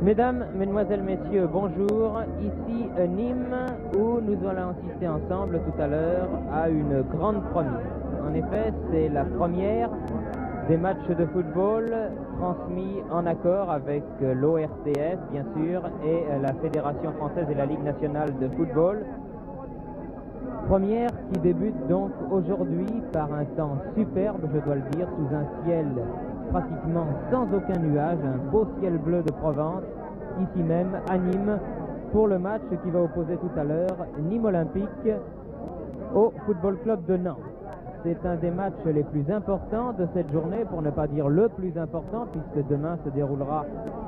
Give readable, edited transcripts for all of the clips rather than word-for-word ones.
Mesdames, Mesdemoiselles, Messieurs, bonjour. Ici Nîmes où nous allons assister ensemble tout à l'heure à une grande première. En effet, c'est la première des matchs de football transmis en accord avec l'ORTS, bien sûr, et la Fédération française et la Ligue nationale de football. Première qui débute donc aujourd'hui par un temps superbe, je dois le dire, sous un ciel pratiquement sans aucun nuage, un beau ciel bleu de Provence, ici même à Nîmes, pour le match qui va opposer tout à l'heure Nîmes Olympique au Football Club de Nantes. C'est un des matchs les plus importants de cette journée, pour ne pas dire le plus important, puisque demain se déroulera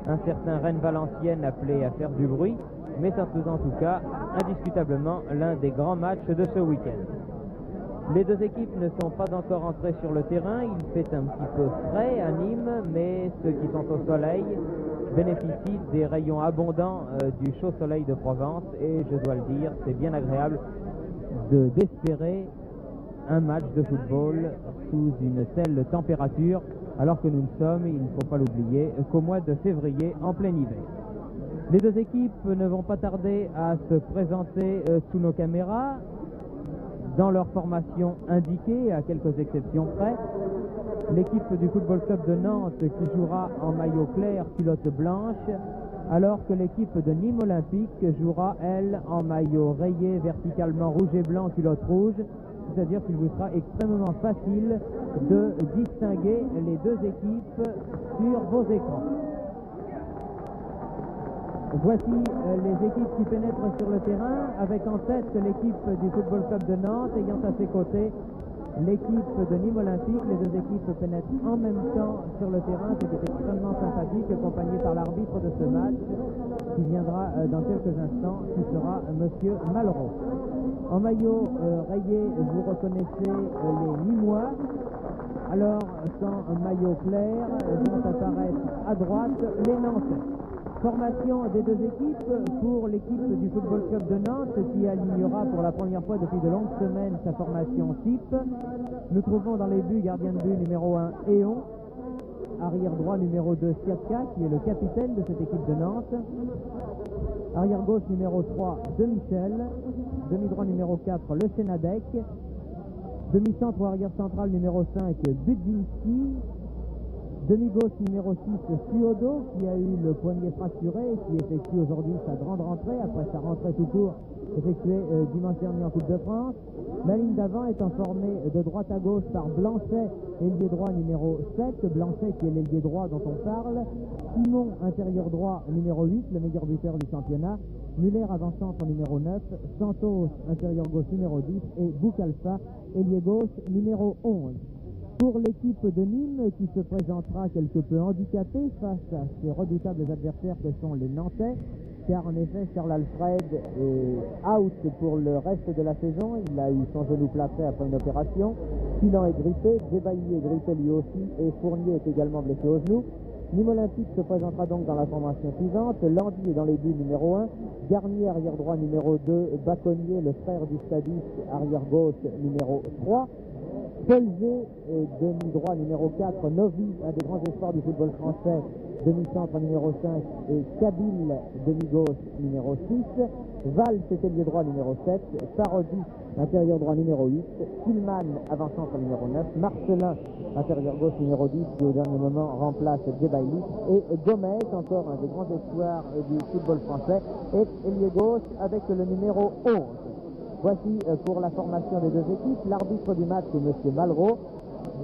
un certain Rennes-Valenciennes appelé à faire du bruit, mais ça faisait en tout cas indiscutablement l'un des grands matchs de ce week-end. Les deux équipes ne sont pas encore entrées sur le terrain, il fait un petit peu frais à Nîmes, mais ceux qui sont au soleil bénéficient des rayons abondants du chaud soleil de Provence, et je dois le dire, c'est bien agréable d'espérer un match de football sous une telle température, alors que nous ne sommes, il ne faut pas l'oublier, qu'au mois de février en plein hiver. Les deux équipes ne vont pas tarder à se présenter sous nos caméras, dans leur formation indiquée, à quelques exceptions près. L'équipe du Football Club de Nantes qui jouera en maillot clair, culotte blanche, alors que l'équipe de Nîmes Olympique jouera, elle, en maillot rayé verticalement rouge et blanc, culotte rouge, c'est-à-dire qu'il vous sera extrêmement facile de distinguer les deux équipes sur vos écrans. Voici les équipes qui pénètrent sur le terrain, avec en tête l'équipe du Football Club de Nantes, ayant à ses côtés l'équipe de Nîmes Olympique. Les deux équipes pénètrent en même temps sur le terrain, ce qui est extrêmement sympathique, accompagné par l'arbitre de ce match, qui viendra dans quelques instants, qui sera Monsieur Malraux. En maillot rayé, vous reconnaissez les Nîmois. Alors, sans maillot clair, vont apparaître à droite les Nantais. Formation des deux équipes pour l'équipe du Football Club de Nantes, qui alignera pour la première fois depuis de longues semaines sa formation type. Nous trouvons dans les buts gardien de but numéro 1 Éon, arrière droit numéro 2 Siatka, qui est le capitaine de cette équipe de Nantes, arrière gauche numéro 3 De Michel, demi droit numéro 4 Le Sénadec, demi-centre ou arrière central numéro 5 Budzinski, demi-gauche numéro 6 Suodo, qui a eu le poignet fracturé et qui effectue aujourd'hui sa grande rentrée après sa rentrée tout court effectuée dimanche dernier en Coupe de France. La ligne d'avant étant formée de droite à gauche par Blanchet, ailier droit numéro 7, Blanchet qui est l'ailier droit dont on parle, Simon intérieur droit numéro 8, le meilleur buteur du championnat, Muller avant-centre numéro 9, Santos intérieur gauche numéro 10 et Boukalfa ailier gauche numéro 11. Pour l'équipe de Nîmes, qui se présentera quelque peu handicapée face à ces redoutables adversaires que sont les Nantais, car en effet Charles Alfred est out pour le reste de la saison. Il a eu son genou plâtré après une opération. Filan est grippé, Djebailly est grippé lui aussi, et Fournier est également blessé au genou. Nîmes Olympique se présentera donc dans la formation suivante. Landy est dans les buts numéro 1, Garnier arrière droit numéro 2, Baconnier, le frère du Stadis, arrière gauche numéro 3. Pelzé, demi-droit numéro 4, Novi, un des grands espoirs du football français, demi-centre numéro 5, et Kabil, demi-gauche numéro 6, Valls, c'était le droit numéro 7, Parodi, intérieur droit numéro 8, Tillman, avant-centre numéro 9, Marcelin, intérieur gauche numéro 10, qui au dernier moment remplace Djebailly, et Gomez, encore un des grands espoirs du football français, et ailier gauche avec le numéro 11. Voici pour la formation des deux équipes. L'arbitre du match est M. Malraux.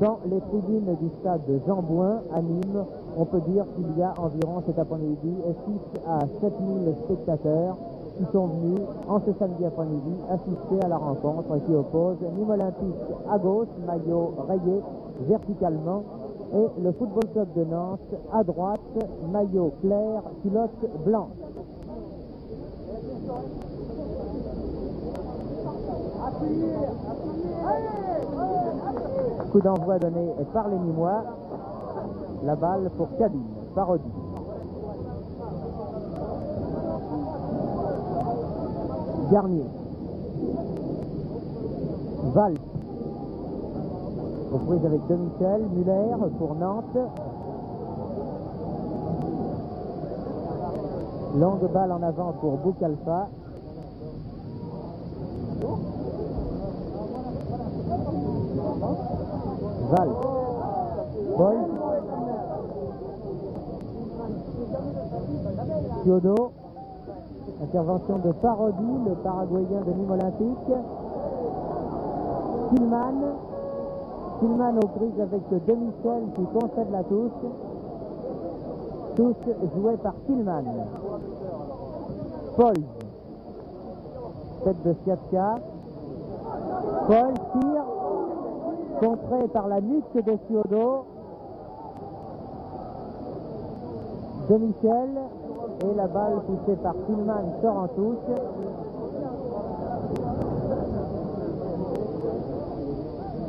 Dans les tribunes du stade de Jean Bouin à Nîmes, on peut dire qu'il y a environ cet après-midi 6 à 7 000 spectateurs qui sont venus en ce samedi après-midi assister à la rencontre qui oppose Nîmes Olympique à gauche, maillot rayé verticalement, et le Football Club de Nantes à droite, maillot clair, culotte blanche. Coup d'envoi donné par les Nîmois. La balle pour Kabine, Parodi. Garnier. Valls. Aux prises avec De Michel, Muller pour Nantes. Longue balle en avant pour Boukalfa. Val. Paul. Thiodo. Intervention de Parodi, le Paraguayen de Nîmes Olympique. Tillman. Tillman aux prises avec Demichel qui concède la touche. Touche jouée par Tillman. Paul. Tête de Siatka. Paul tire. Contré par la nuque de Thiodo. Demichel. Et la balle poussée par Tillman sort en touche.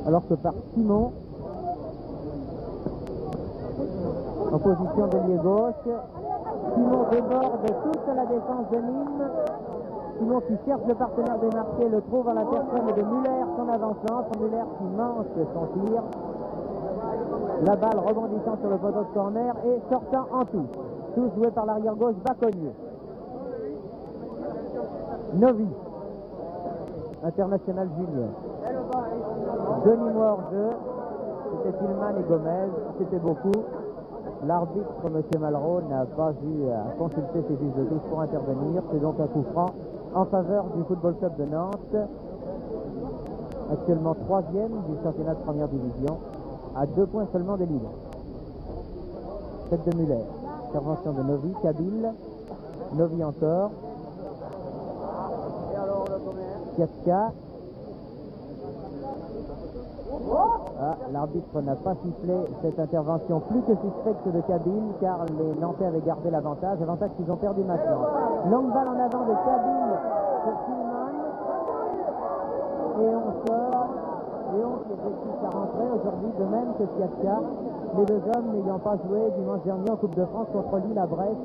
Alors que par Simon, en position d'ailier gauche, Simon déborde toute la défense de Nîmes. Simon qui cherche le partenaire démarqué, le trouve à la personne de Muller, son avant-centre. Muller qui manque son tir. La balle rebondissant sur le poteau de corner et sortant en touche. Touche joué par l'arrière gauche Baconnier. Novi, international junior. Denis Moore hors-jeu. C'était Tillman et Gomez. C'était beaucoup. L'arbitre, M. Malraux, n'a pas eu à consulter ses fiches de touche pour intervenir. C'est donc un coup franc en faveur du Football Club de Nantes. Actuellement 3e du championnat de première division, à 2 points seulement des leaders. Tête de Muller. Intervention de Novi, Kabil. Novi encore. Kiatka. Ah, l'arbitre n'a pas sifflé cette intervention plus que suspecte de Kabil car les Nantais avaient gardé l'avantage qu'ils ont perdu maintenant. Longue balle en avant de Kabil pour Tillman. Et on sort. Léon qui exécute sa rentrée aujourd'hui, de même que Siatka. Les deux hommes n'ayant pas joué dimanche dernier en Coupe de France contre Lille à Brest,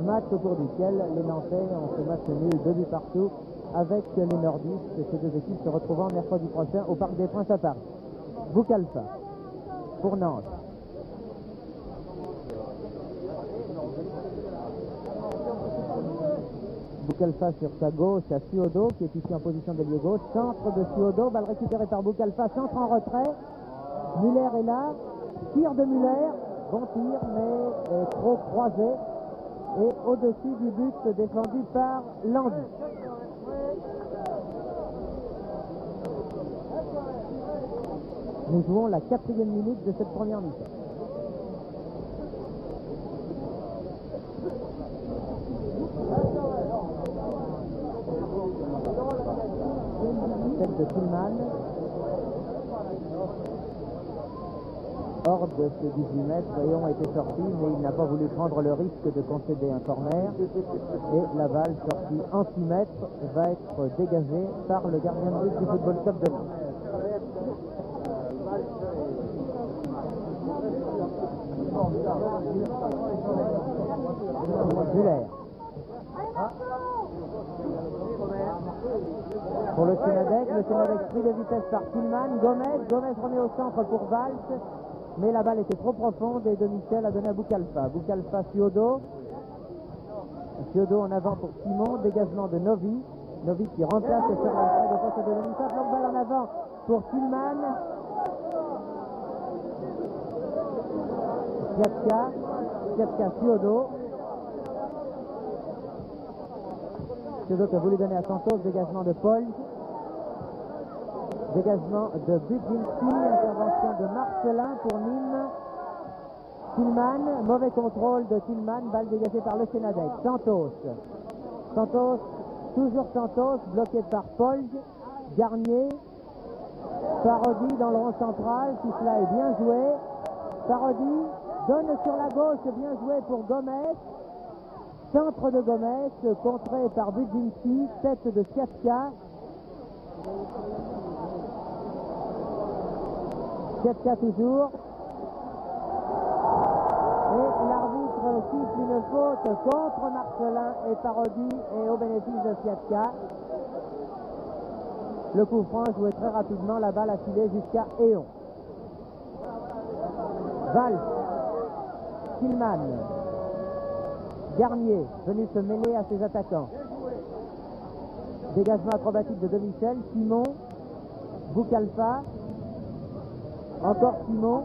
match au cours duquel les Nantais ont fait match nul 2 buts partout avec les Nordistes. Ces deux équipes se retrouvant mercredi prochain au Parc des Princes à Paris. Boukalfa pour Nantes. Boukalfa sur sa gauche à Thiodo qui est ici en position d'ailier gauche. Centre de Thiodo, balle récupérée par Boukalfa, centre en retrait. Muller est là. Tir de Muller, bon tir mais trop croisé et au-dessus du but défendu par Landy. Nous jouons la 4e minute de cette première mi-temps. Tête de Tillman. Hors de ses 18 mètres, Rayon était sorti, mais il n'a pas voulu prendre le risque de concéder un corner. Et la balle sortie en 6 mètres va être dégagée par le gardien de but du Football Club de Nantes. Muller. Pour le Sénadec pris de vitesse par Tillman. Gomez remet au centre pour Valls. Mais la balle était trop profonde et Demichel a donné à Boukalfa. Boukalfa, Thiodo. Thiodo en avant pour Simon. Dégagement de Novi. Novi qui remplace et sur l'entrée de poste de Demichel. Donc balle en avant pour Tillman. Siatka, Thiodo. Thiodo qui a voulu donner à Santos. Dégagement de Paul. Dégagement de Budzinski, intervention de Marcelin pour Nîmes. Tillman, mauvais contrôle de Tillman, balle dégagée par le Sénadec. Santos, toujours Santos, bloqué par Paul. Garnier, Parodi dans le rond central, tout cela est bien joué. Parodi donne sur la gauche, bien joué pour Gomez. Centre de Gomez, contré par Budzinski, tête de Siatka. Siatka toujours. Et l'arbitre siffle une faute contre Marcelin et Parodi et au bénéfice de Siatka. Le coup franc joué très rapidement, la balle a filé jusqu'à Eon. Valls, Tillman, Garnier, venu se mêler à ses attaquants. Dégagement acrobatique de De Michel. Simon, Boucalfa, encore Simon.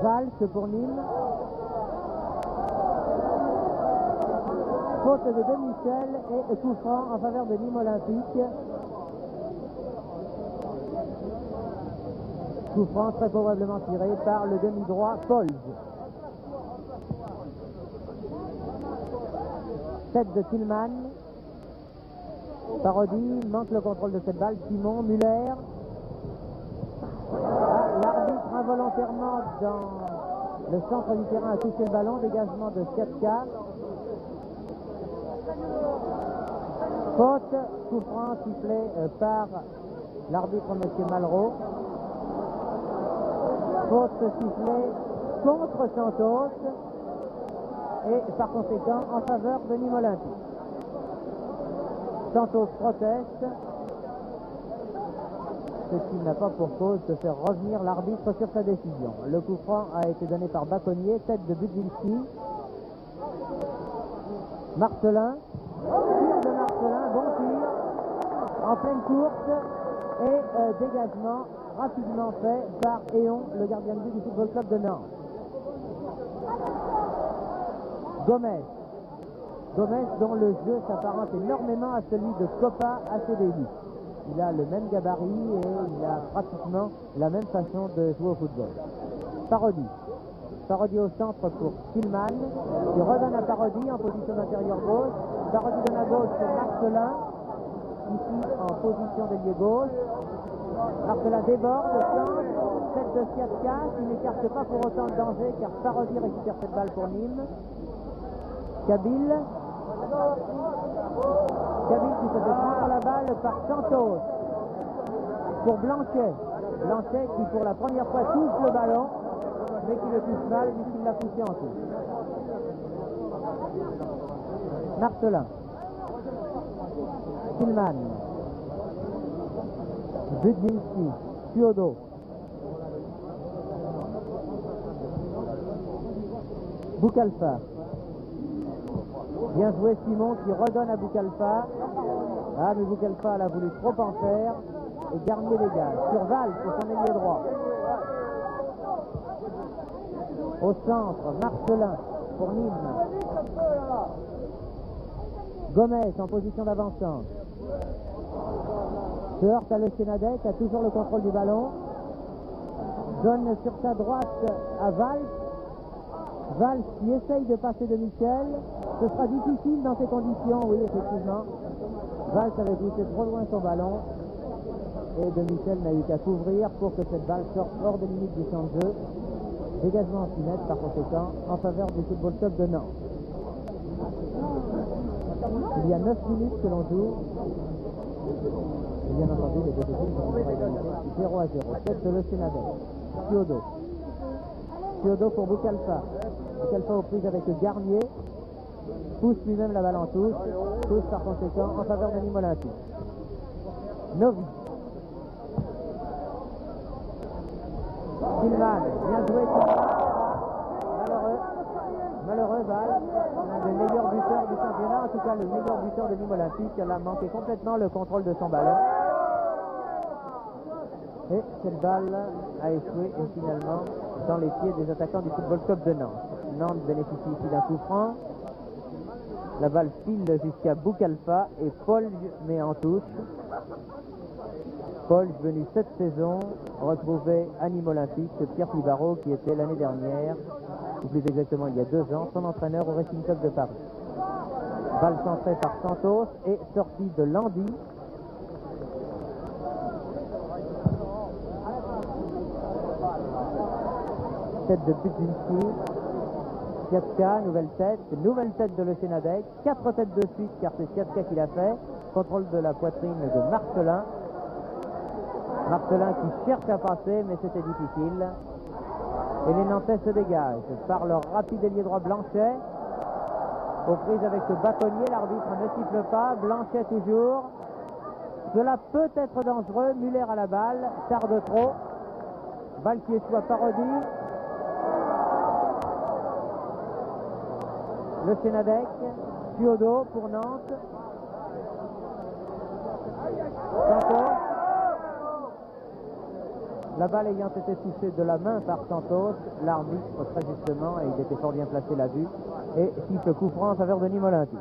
Valls pour Nîmes. Faute de De Michel et coup franc en faveur de Nîmes Olympique. Coup franc très probablement tiré par le demi-droit Polz. Tête de Tillman. Parodi manque le contrôle de cette balle. Simon, Muller. L'arbitre involontairement dans le centre du terrain a touché le ballon. Dégagement de Siatka. Faute, coup franc sifflé par l'arbitre M. Malraux. Faute sifflée contre Santos et par conséquent en faveur de Nîmes Olympique. Santos proteste, ce qui n'a pas pour cause de faire revenir l'arbitre sur sa décision. Le coup franc a été donné par Baconnier, tête de Budzinski. Marcelin, tir de Marcelin, bon tir, en pleine course et dégagement rapidement fait par Éon, le gardien de but du Football Club de Nantes. Gomez dont le jeu s'apparente énormément à celui de Copa à ses débuts. Il a le même gabarit et il a pratiquement la même façon de jouer au football. Parodi au centre pour Tillman, qui redonne à Parodi en position d'intérieur gauche. Parodi donne à gauche pour Marcelin, ici en position d'ailier gauche. Marcelin déborde, centre, tête de Siatka, qui n'écarte pas pour autant le danger car Parodi récupère cette balle pour Nîmes. Kabil qui se fait prendre la balle par Santos pour Blanchet. Blanchet qui pour la première fois touche le ballon, mais qui le touche mal puisqu'il l'a poussé en touche. Marcelin. Tillman. Budzinski. Tuodo. Boucalfa. Bien joué Simon qui redonne à Boucalfa. Ah mais Boucalfa a voulu trop en faire. Et Garnier dégage. Sur Valls pour son ailier droit. Au centre, Marcelin pour Nîmes. Gomez en position d'avancement. Se heurte à Le Sénadec, a toujours le contrôle du ballon. Donne sur sa droite à Valls. Valls qui essaye de passer de Michel. Ce sera difficile dans ces conditions, oui, effectivement. Valls avait poussé trop loin son ballon. Et de Michel n'a eu qu'à couvrir pour que cette balle sorte hors de limite du champ de jeu. Dégagement anti-net par conséquent en faveur du Football Club de Nantes. Il y a 9 minutes que l'on joue. Et bien entendu, les deux équipes sont à égalité 0 à 0. Tête de Le Sénadec. Tuodo pour Boucalfa. Boucalfa aux prises avec Garnier. Pousse lui-même la balle en touche. Touche par conséquent en faveur de Nîmes Olympique. Novi. Tillman, bien joué Tillman. Malheureux balle. L'un des meilleurs buteurs du championnat, en tout cas le meilleur buteur de Nîmes Olympique. Elle a manqué complètement le contrôle de son ballon. Et cette balle a échoué finalement dans les pieds des attaquants du Football Club de Nantes. Nantes bénéficie ici d'un coup franc. La balle file jusqu'à Boucalfa et Polz met en touche. Polz venu cette saison retrouver à Nîmes Olympique Pierre Pivaro qui était l'année dernière, ou plus exactement il y a 2 ans, son entraîneur au Racing Club de Paris. Balle centrée par Santos et sortie de Landy. Tête de Budzinski. Siatka, nouvelle tête de Le Sénadec. 4 têtes de suite car c'est Siatka qui l'a fait. Contrôle de la poitrine de Marcelin. Marcelin qui cherche à passer mais c'était difficile. Et les Nantais se dégagent par leur rapide ailier droit Blanchet. Aux prises avec Baconnier, l'arbitre ne siffle pas. Blanchet toujours. Cela peut être dangereux. Muller à la balle, tarde trop. Balle qui échoue à Parodi. Le Sénadec, Piodo pour Nantes. Santos. La balle ayant été touchée de la main par Santos, l'arbitre très justement, et il était fort bien placé, l'a vu, et siffle coup franc en faveur de Nîmes Olympique.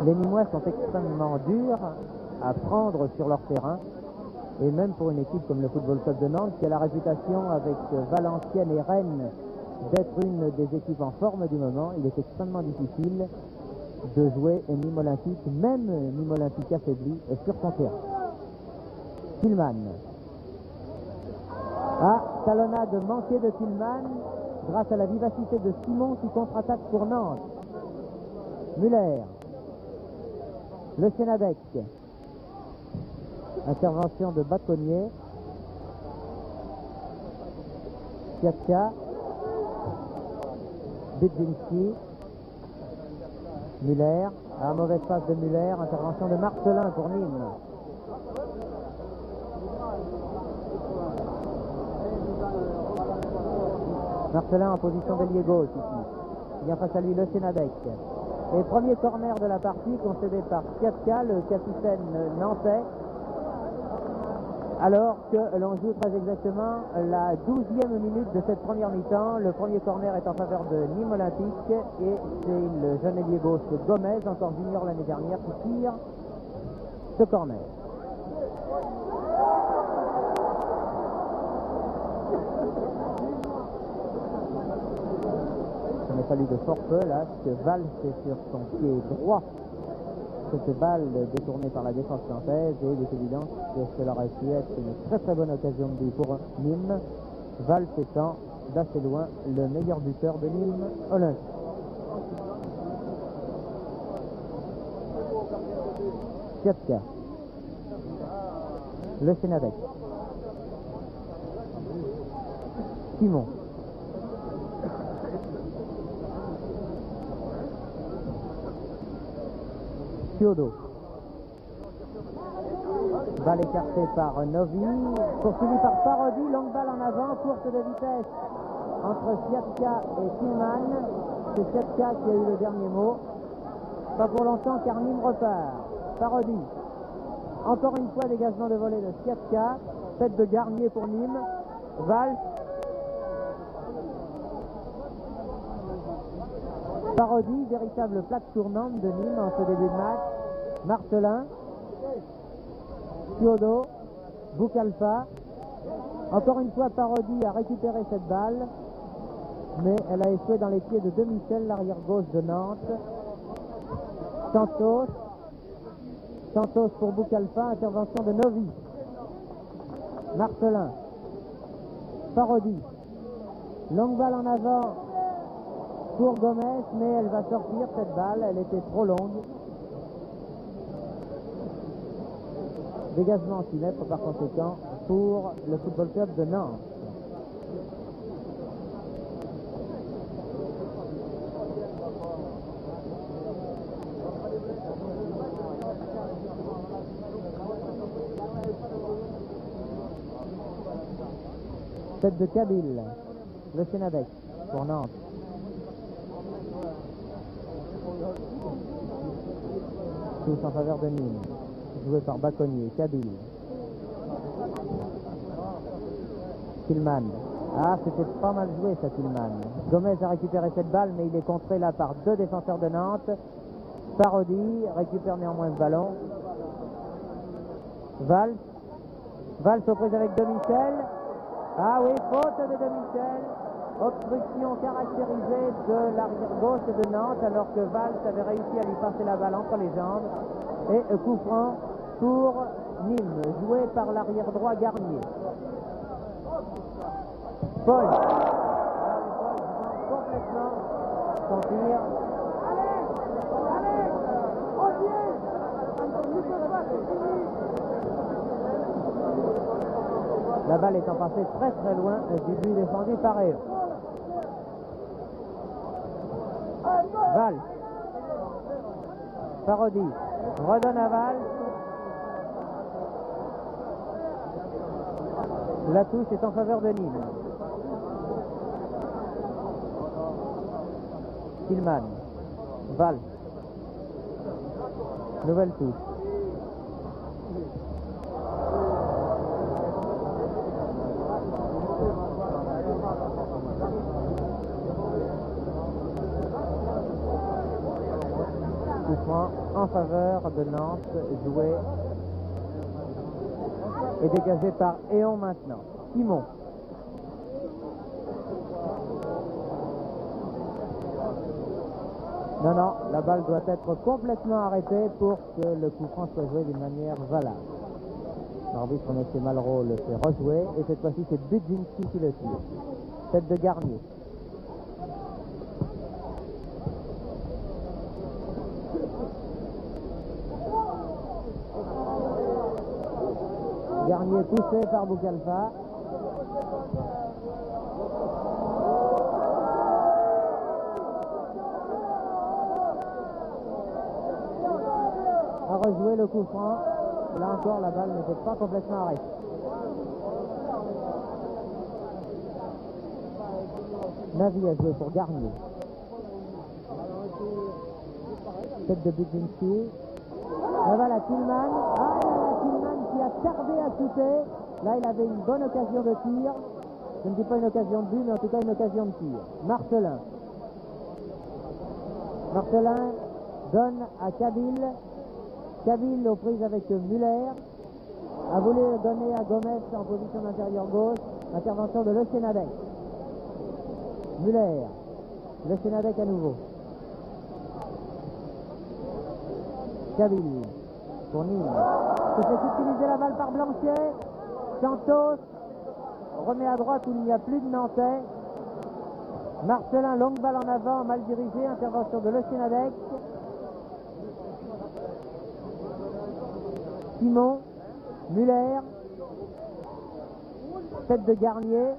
Les Nîmois sont extrêmement durs à prendre sur leur terrain, et même pour une équipe comme le Football Club de Nantes, qui a la réputation avec Valenciennes et Rennes d'être une des équipes en forme du moment, il est extrêmement difficile de jouer Nîmes Olympique, même Nîmes Olympique affaibli, sur son terrain. Tillman. Ah, talonnade manquée de Tillman grâce à la vivacité de Simon qui contre-attaque pour Nantes. Muller. Le Sénadec. Intervention de Baconnier. Kiatka. Budzinski. Muller, à mauvaise passe de Muller, intervention de Marcelin pour Nîmes. Marcelin en position d'ailier gauche ici. Il y a face à lui le Sénadec. Et premier corner de la partie concédé par Kiatka, le capitaine nantais, alors que l'on joue très exactement la 12e minute de cette première mi-temps. Le premier corner est en faveur de Nîmes Olympique et c'est le jeune ailier gauche Gomez, encore junior l'année dernière, qui tire ce corner. Ça n'est pas lui de fort peu là, parce que Valls est sur son pied droit. Cette balle détournée par la défense nantaise, et il est évident que cela aurait pu être une très très bonne occasion de but pour Nîmes. Valls étant d'assez loin le meilleur buteur de Nîmes Olympique. Kiatka. Le Sénadec. Simon. Piodo. Balle écartée par Novi, poursuivi par Parodi, longue balle en avant, course de vitesse entre Kiatka et Tillman. C'est Kiatka qui a eu le dernier mot. Pas pour longtemps car Nîmes repart. Parodi. Encore une fois dégagement de volée de Kiatka. Tête de Garnier pour Nîmes. Valls. Parodi, véritable plaque tournante de Nîmes en ce début de match. Marcelin. Piodo. Boukalfa. Encore une fois, Parodi a récupéré cette balle, mais elle a échoué dans les pieds de Demichel, l'arrière gauche de Nantes. Santos. Santos pour Boukalfa, intervention de Novi. Marcelin. Parodi. Longue balle en avant pour Gomez, mais elle va sortir cette balle, elle était trop longue. Dégagement 6 mètres par conséquent pour le Football Club de Nantes. Tête de Kabil, le Sénadec pour Nantes. Tous en faveur de Nîmes. Joué par Baconnier, Kabil. Tillman. Ah, c'était pas mal joué ça, Tillman. Gomez a récupéré cette balle, mais il est contré là par deux défenseurs de Nantes. Parodi récupère néanmoins le ballon. Valls. Valls aux prises avec Demichel. Ah oui, faute de Demichel. Obstruction caractérisée de l'arrière gauche de Nantes, alors que Valls avait réussi à lui passer la balle entre les jambes. Et coup franc pour Nîmes, joué par l'arrière droit Garnier. Paul. Complètement son tir. La balle étant passée très très loin du but défendu par eux. Valls. Parodi. Redonne à Valls. La touche est en faveur de Nîmes. Tillman. Valls. Nouvelle touche. Coup franc en faveur de Nantes, joué et dégagé par Éon maintenant. Simon. Non, la balle doit être complètement arrêtée pour que le coup franc soit joué d'une manière valable. L'arbitre M. Malraux le fait rejouer et cette fois-ci c'est Budzinski qui le tire. Tête de Garnier. Garnier poussé par Boukalfa. A rejoué le coup franc. Là encore, la balle n'était pas complètement arrêtée. Navy a joué pour Garnier. Tête de Budzinski. La balle à Tillman. Ah là, Tillman qui a tardé à shooter. Là, il avait une bonne occasion de tir. Je ne dis pas une occasion de but, mais en tout cas une occasion de tir. Marcelin. Marcelin donne à Kabil. Kabil aux prises avec Muller. A voulu donner à Gomez en position d'intérieur gauche. Intervention de Le Chenadec. Muller. Le Chenadec à nouveau. Kabil pour Nîmes. Se fait utiliser la balle par Blanchet. Santos remet à droite où il n'y a plus de Nantais. Marcelin, longue balle en avant, mal dirigée. Intervention de Le Chenadec. Simon, Muller, tête de Garnier,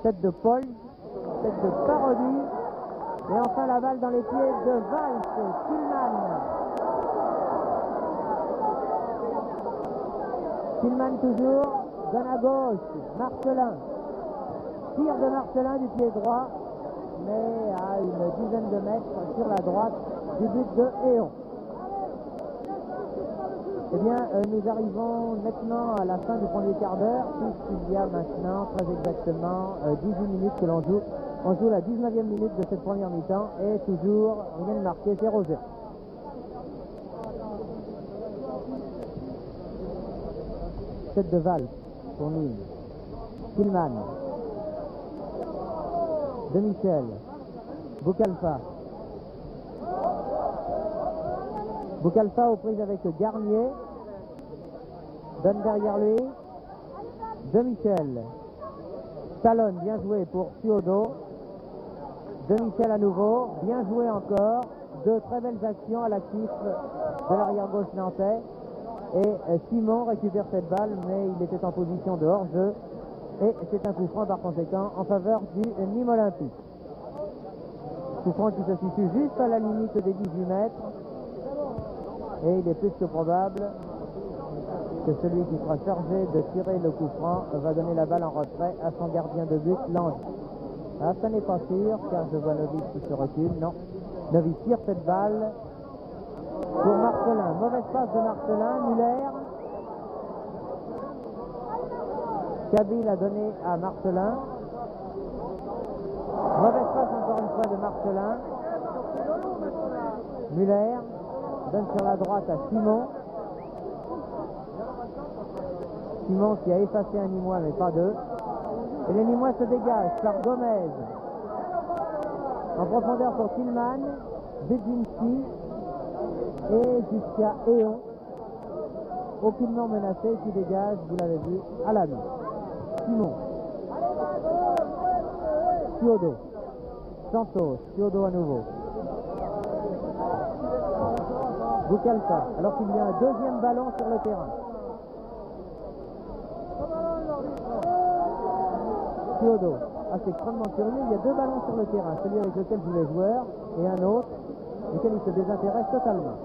tête de Paul, tête de Parodi, et enfin la balle dans les pieds de Valls, Tillman. Tillman toujours, donne à gauche, Marcelin, tir de Marcelin du pied droit, mais à une dizaine de mètres sur la droite du but de Éon. Eh bien, nous arrivons maintenant à la fin du premier quart d'heure, puisqu'il y a maintenant très exactement 18 minutes que l'on joue. On joue la 19e minute de cette première mi-temps et toujours rien de marqué, 0-0. Tête de Valls pour Nîmes. Tillman. De Michel. Boukalfa. Boukalfa aux prises avec Garnier. Donne derrière lui. De Michel. Talonne, bien joué pour Thiodo. De Michel à nouveau. Bien joué encore. De très belles actions à l'actif de l'arrière-gauche nantais. Et Simon récupère cette balle, mais il était en position de hors-jeu. Et c'est un coup franc par conséquent en faveur du Nîmes Olympique. Coup franc qui se situe juste à la limite des 18 mètres. Et il est plus que probable que celui qui sera chargé de tirer le coup franc va donner la balle en retrait à son gardien de but, Lange. Ah, ça n'est pas sûr, car je vois Novice qui se recule. Non, Novice tire cette balle pour Marcelin. Mauvaise passe de Marcelin. Muller. Kabil a donné à Marcelin. Mauvaise passe encore une fois de Marcelin. Muller donne sur la droite à Simon. Simon qui a effacé un Nîmois mais pas deux. Et les Nîmois se dégagent par Gomez. En profondeur pour Tillman, Budzinski et jusqu'à Éon. Aucunement menacé qui dégage, vous l'avez vu, à la main. Simon. Thiodo. Santos. Thiodo à nouveau. Boukalfa, alors qu'il y a un deuxième ballon sur le terrain. Thiodo. Ah, c'est extrêmement curieux, il y a deux ballons sur le terrain, celui avec lequel jouent les joueurs et un autre, lequel il se désintéresse totalement.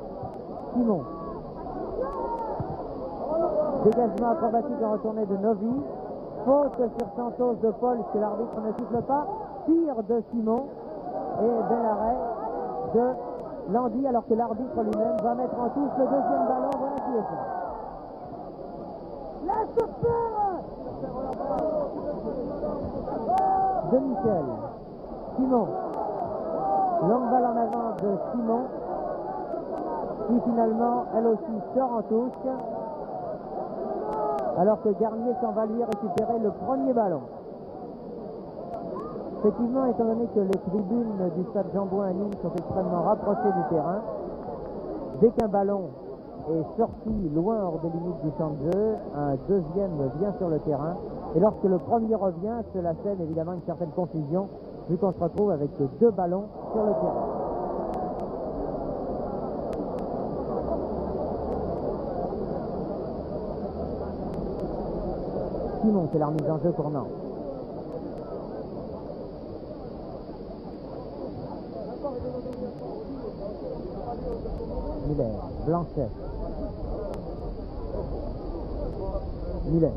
Simon. Dégagement acrobatique en retournée de Novi. Faute sur Santos de Paul, que l'arbitre ne siffle pas. Tir de Simon et bel arrêt de Landy, alors que l'arbitre lui-même va mettre en touche le deuxième ballon. Voilà qui est fait. De Michel. Simon. Longue balle en avant de Simon, qui finalement, elle aussi, sort en touche, alors que Garnier s'en va lui récupérer le premier ballon. Effectivement, étant donné que les tribunes du stade Jean-Bouin à Nîmes sont extrêmement rapprochées du terrain, dès qu'un ballon est sorti loin hors des limites du champ de jeu, un deuxième vient sur le terrain, et lorsque le premier revient, cela sème évidemment une certaine confusion, vu qu'on se retrouve avec deux ballons sur le terrain. Simon fait la remise en jeu pour Nantes. Miller, Blanchet. Miller.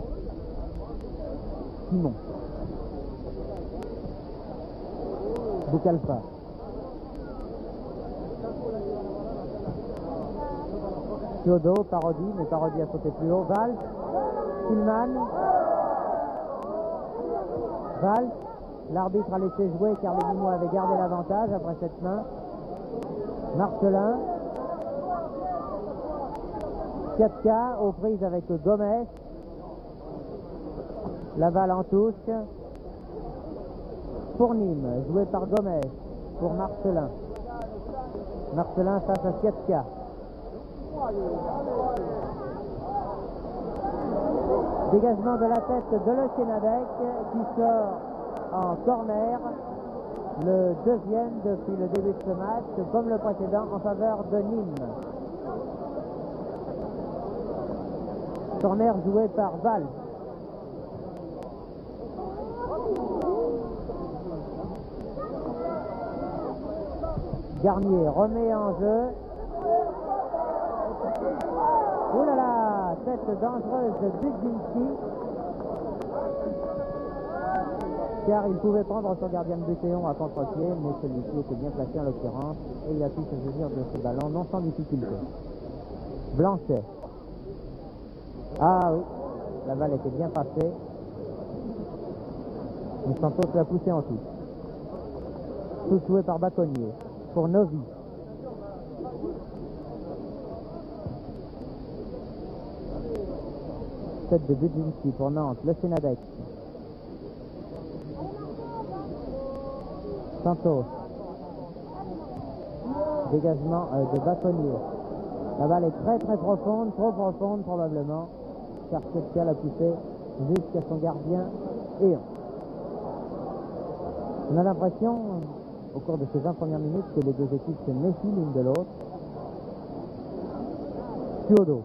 Simon. Boucalfa. Thiodo, Parodi, mais Parodi a sauté plus haut. Val. Tillman. Val. L'arbitre a laissé jouer car les Limois avaient gardé l'avantage après cette main. Marcelin. Katka aux prises avec Gomez. La balle en touche pour Nîmes, joué par Gomez pour Marcelin. Marcelin face à Katka. Dégagement de la tête de Le Sénadec qui sort en corner. Le deuxième depuis le début de ce match, comme le précédent, en faveur de Nîmes. Corner joué par Val. Garnier remet en jeu. Oh là là, tête dangereuse de Budzinski. Car il pouvait prendre son gardien de but Théon à contre-pied, mais celui-ci était bien placé en l'occurrence et il a pu se saisir de ce ballon, non sans difficulté. Blanchet. Ah oui, la balle était bien passée. Mais Santos l'a poussé en touche. Tout joué par Bâtonnier pour Novi. Tête de Budzinski pour Nantes, Le Sénadec. Santos. Dégagement de Bâtonnier. La balle est très très profonde, trop profonde probablement, car Ketia l'a poussé jusqu'à son gardien et on a l'impression, au cours de ces 20 premières minutes, que les deux équipes se méfient l'une de l'autre. Thiodo.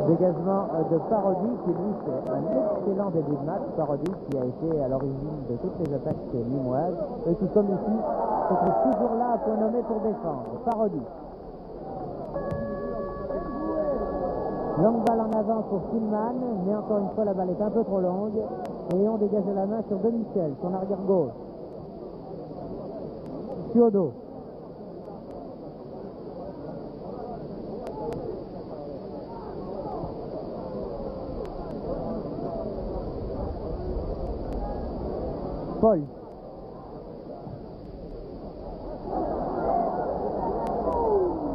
Dégagement de Parodi qui lui fait un excellent début de match. Parodi qui a été à l'origine de toutes les attaques limoises et qui, comme ici, se trouve toujours là à point nommé pour défendre. Parodi. Longue balle en avant pour Tillman, mais encore une fois la balle est un peu trop longue et on dégage la main sur De Michel, son arrière gauche. Thiodo. Paul.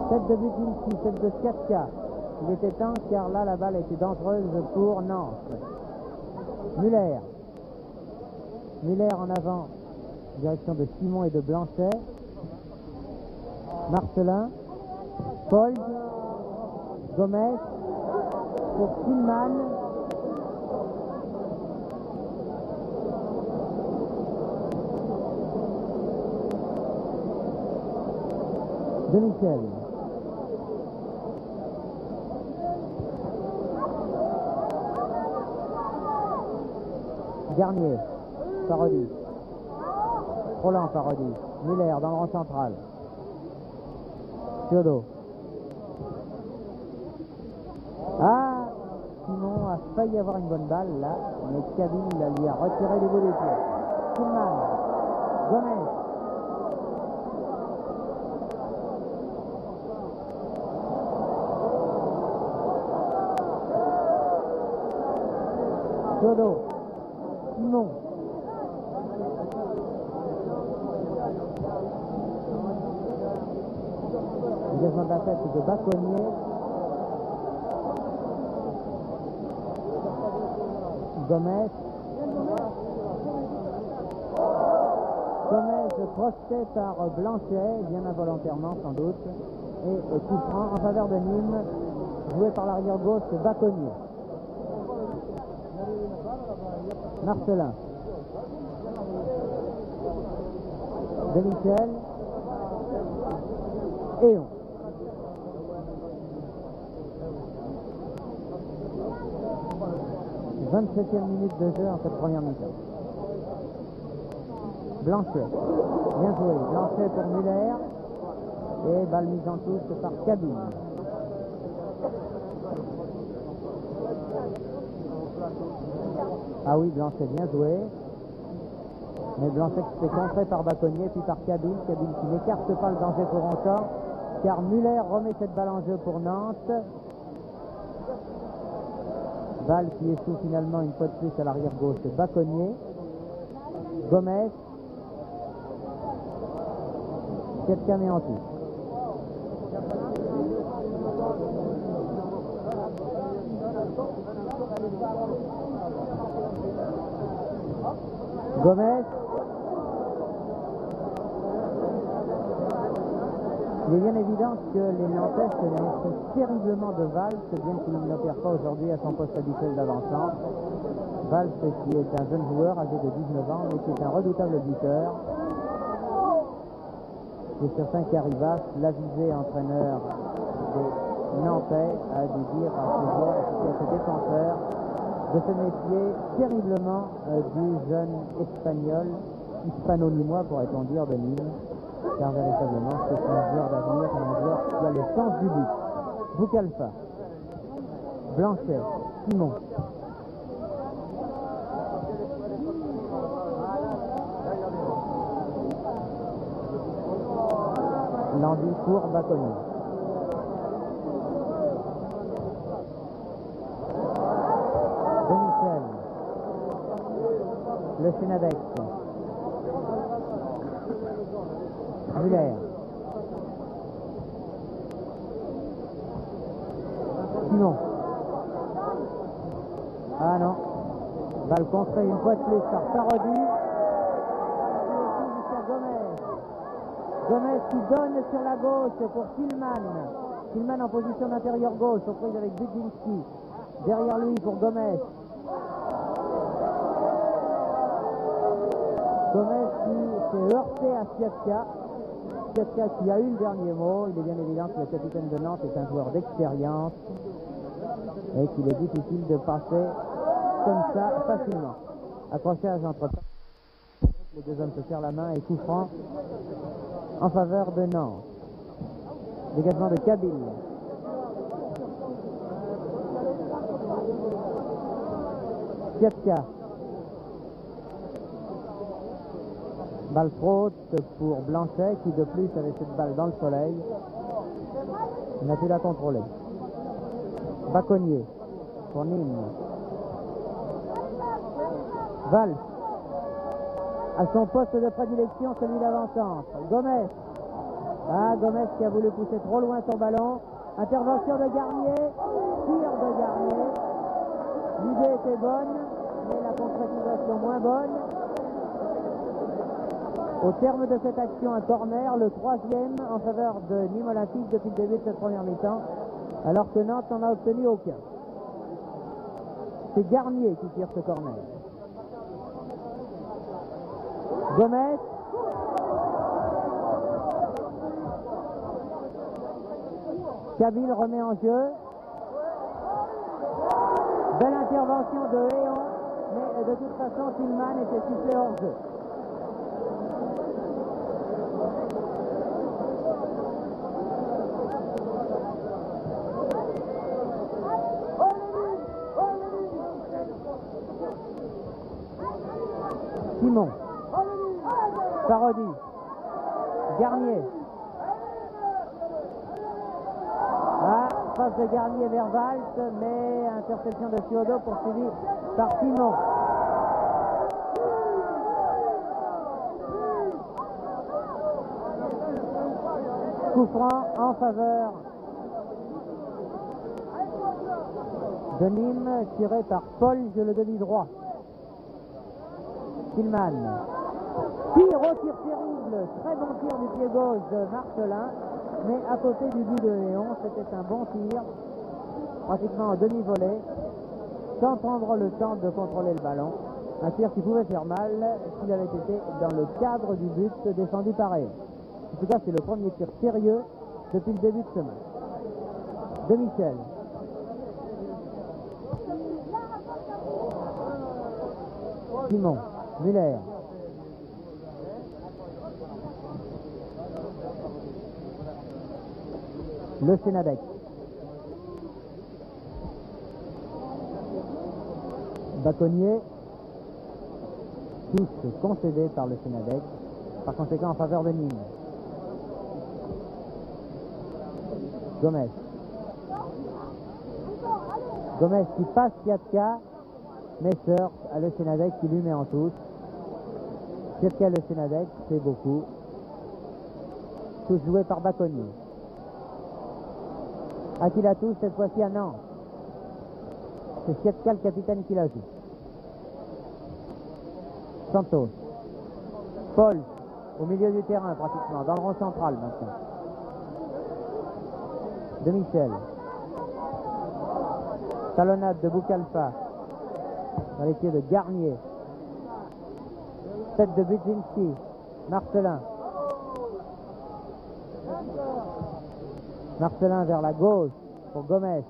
Tête de Budzinski, tête de Skatka. Il était temps car là la balle était dangereuse pour Nantes. Muller. Muller en avant, direction de Simon et de Blanchet. Marcelin. Paul. Gomez. Pour Tillman. De Michel. Garnier. Parodi. Roland Parodi. Muller dans le rang central. Thiodo. Ah, Simon a failli avoir une bonne balle là, mais Kabil lui a retiré du bout des pieds. Tillman. Gomez. Dodo. Simon. Dégagement de la tête de Baconnier. Gomez. Gomez projeté par Blanchet, bien involontairement sans doute. Et coup franc en faveur de Nîmes, joué par l'arrière gauche Baconnier. Marcelin. Demichel. Éon. « 27e minute de jeu en cette première mi-temps. Blanchet. Bien joué. Blanchet pour Muller. Et balle mise en touche par Cabine. Ah oui, Blanchet bien joué. Mais Blanchet qui se fait contrer par Baconnier, puis par Cabine. Cabine qui n'écarte pas le danger pour longtemps, car Muller remet cette balle en jeu pour Nantes. Balle qui échoue finalement une fois de plus à l'arrière gauche de Baconnier. Gomez. Ketka met en touche. Gomez. Il est bien évident que les Nantais se méfient terriblement de Valls, bien qu'il n'opère pas aujourd'hui à son poste habituel d'avant-centre. Valls, qui est un jeune joueur âgé de 19 ans, mais qui est un redoutable buteur. C'est certain qu'Arrivas, l'avisé entraîneur des Nantais, a dû dire à ses joueurs et à ses défenseurs de se méfier terriblement du jeune espagnol, hispano-nîmois pourrait-on dire, de Nîmes, car véritablement c'est un joueur d'avenir, un joueur qui a le sens du but. Boucalfa, Blanchet, Simon. Landy pour Baconnier. Demichel. Le Sénadex. Muller. Simon. Ah non. Balle contrée une fois de plus par Parodi. Gomez qui donne sur la gauche pour Tillman. Tillman en position d'intérieur gauche, aux prises avec Budzinski. Derrière lui pour Gomez. Gomez qui s'est heurté à Siatka. Siatka qui a eu le dernier mot. Il est bien évident que le capitaine de Nantes est un joueur d'expérience et qu'il est difficile de passer comme ça facilement. Accrochage entre les deux hommes se serrent la main et coup franc en faveur de Nantes. Dégagement de Kabil. Siatka. Balle faute pour Blanchet qui de plus avait cette balle dans le soleil. Il n'a pu la contrôler. Baconnier pour Nîmes. Valls. À son poste de prédilection, celui d'avant-centre. Gomez. Ah, Gomez qui a voulu pousser trop loin son ballon. Intervention de Garnier. Tir de Garnier. L'idée était bonne, mais la concrétisation moins bonne. Au terme de cette action, un corner, le troisième en faveur de Nîmes Olympique depuis le début de cette première mi-temps, alors que Nantes n'en a obtenu aucun. C'est Garnier qui tire ce corner. Gomez. Kabil remet en jeu. Belle intervention de Éon, mais de toute façon Tillman était sifflé hors jeu. Simon. Parodi. Garnier. Passe de Garnier vers Valls, mais interception de Thiodo poursuivi par Simon. Coup franc en faveur de Nîmes, tiré par Paul, le demi-droit. Tillman. Tir au tir terrible, très bon tir du pied gauche de Marcelin, mais à côté du but de Léon, c'était un bon tir, pratiquement en demi-volée, sans prendre le temps de contrôler le ballon. Un tir qui pouvait faire mal s'il avait été dans le cadre du but défendu par Léon. En tout cas, c'est le premier tir sérieux depuis le début de ce match. De Michel. Simon. Muller. Le Sénadec. Baconnier. Touche concédée par le Sénadec. Par conséquent en faveur de Nîmes. Gomez. Gomez qui passe Kiatka, mais surfe à le Sénadec qui lui met en touche. Kiatka le Sénadec, c'est beaucoup. Touche jouée par Baconnier. À qui la touche cette fois-ci à Nantes. C'est Kiatka le capitaine qui la joue. Santos. Paul au milieu du terrain pratiquement, dans le rond central maintenant. De Michel. Talonnade de Boukalfa dans les pieds de Garnier. Tête de Budzinski. Marcelin. Marcelin vers la gauche pour Gomez.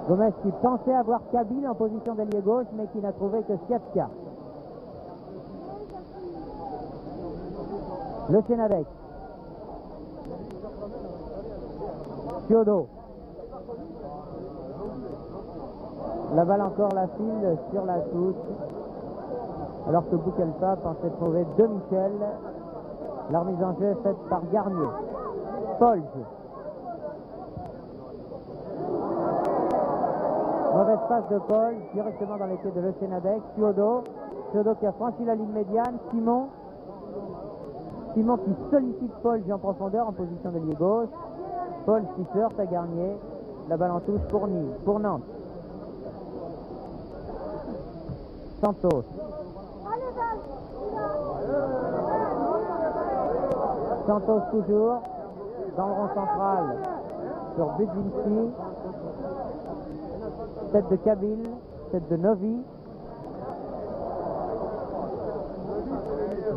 Gomez qui pensait avoir Kabyle en position d'ailier gauche mais qui n'a trouvé que Kiatka. Le Sénadec. Thiodo. La balle encore la file sur la touche. Alors que Boukalfa pensait trouver de Michel. La remise en jeu est faite par Garnier. Paul. Mauvaise passe de Paul, directement dans les pieds de Le Sénadec. Thiodo. Thiodo qui a franchi la ligne médiane. Simon. Simon qui sollicite Paul en profondeur en position d'ailier gauche. Paul qui surfe à Garnier. La balle en touche pour Nîmes, pour Nantes. Santos. Santos toujours dans le rond central sur Budzinski. Tête de Kabyle, tête de Novi.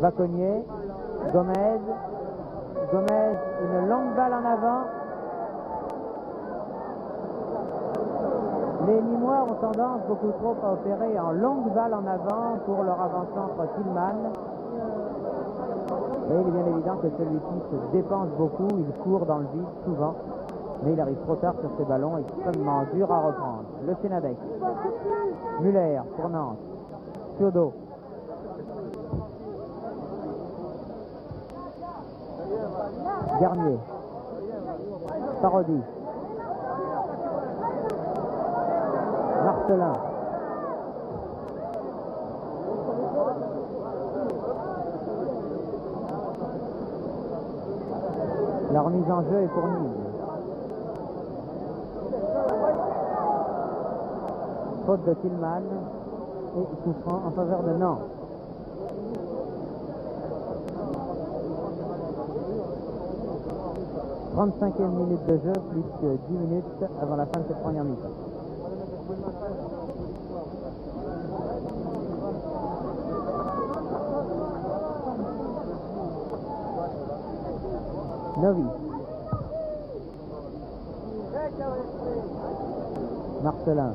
Baconnier. Gomez. Gomez, une longue balle en avant. Les Nîmois ont tendance beaucoup trop à opérer en longue balle en avant pour leur avant-centre Tillman. Et il est bien évident que celui-ci se dépense beaucoup, il court dans le vide souvent, mais il arrive trop tard sur ces ballons extrêmement durs à reprendre. Le Sénadec. Muller pour Nantes. Thiodo. Garnier. Parodi. Marcelin. La remise en jeu est pour Nîmes. Faute de Tillman et coup franc en faveur de Nantes. « 35e minute de jeu, plus que 10 minutes avant la fin de cette première mi-temps. Novi. Marcelin.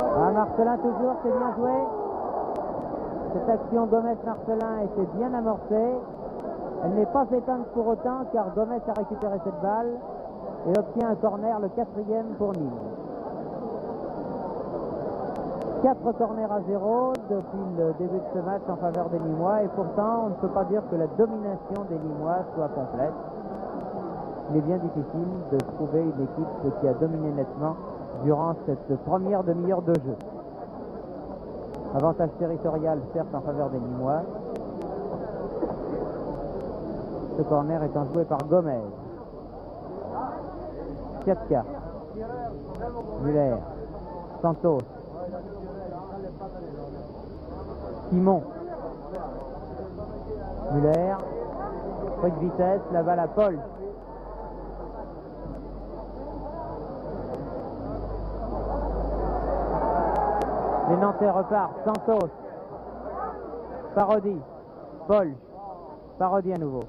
Ah, Marcelin toujours, c'est bien joué. Cette action Gomez-Marcelin était bien amorcée. Elle n'est pas éteinte pour autant car Gomez a récupéré cette balle et obtient un corner, le 4e pour Nîmes. 4 corners à 0 depuis le début de ce match en faveur des Nîmois, et pourtant on ne peut pas dire que la domination des Nîmois soit complète. Il est bien difficile de trouver une équipe qui a dominé nettement durant cette première demi-heure de jeu. Avantage territorial certes en faveur des Nîmois. Ce corner étant joué par Gomez. Kiatka. Muller. Santos. Simon. Muller. Truc de vitesse, la balle à Paul. Les Nantais repartent. Santos. Parodi. Paul. Parodi à nouveau.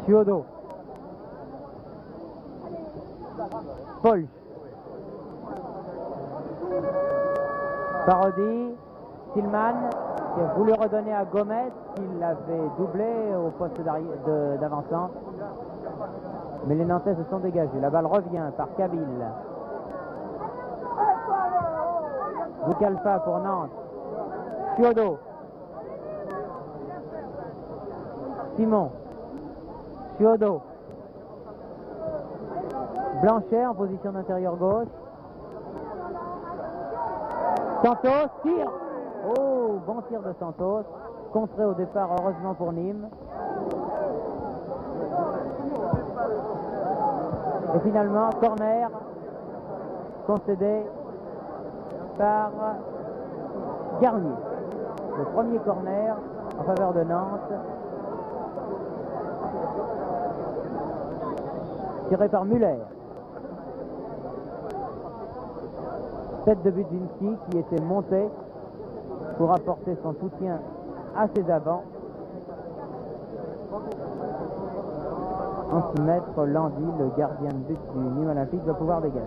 Chiodo. Paul. Parodi. Tillman qui a voulu redonner à Gomez, qui l'avait doublé au poste d'avancement. Mais les Nantais se sont dégagés. La balle revient par Kabil. Boukalfa pour Nantes. Chiodo. Simon. Chiodo. Blanchet en position d'intérieur gauche. Santos tire. Oh, bon tir de Santos. Contré au départ, heureusement pour Nîmes. Et finalement, corner concédé par Garnier. Le premier corner en faveur de Nantes. Tiré par Muller. Tête de Budzinski qui était monté pour apporter son soutien à ses avants. En 6 mètres, Landy, le gardien de but du Nîmes Olympique, va pouvoir dégager.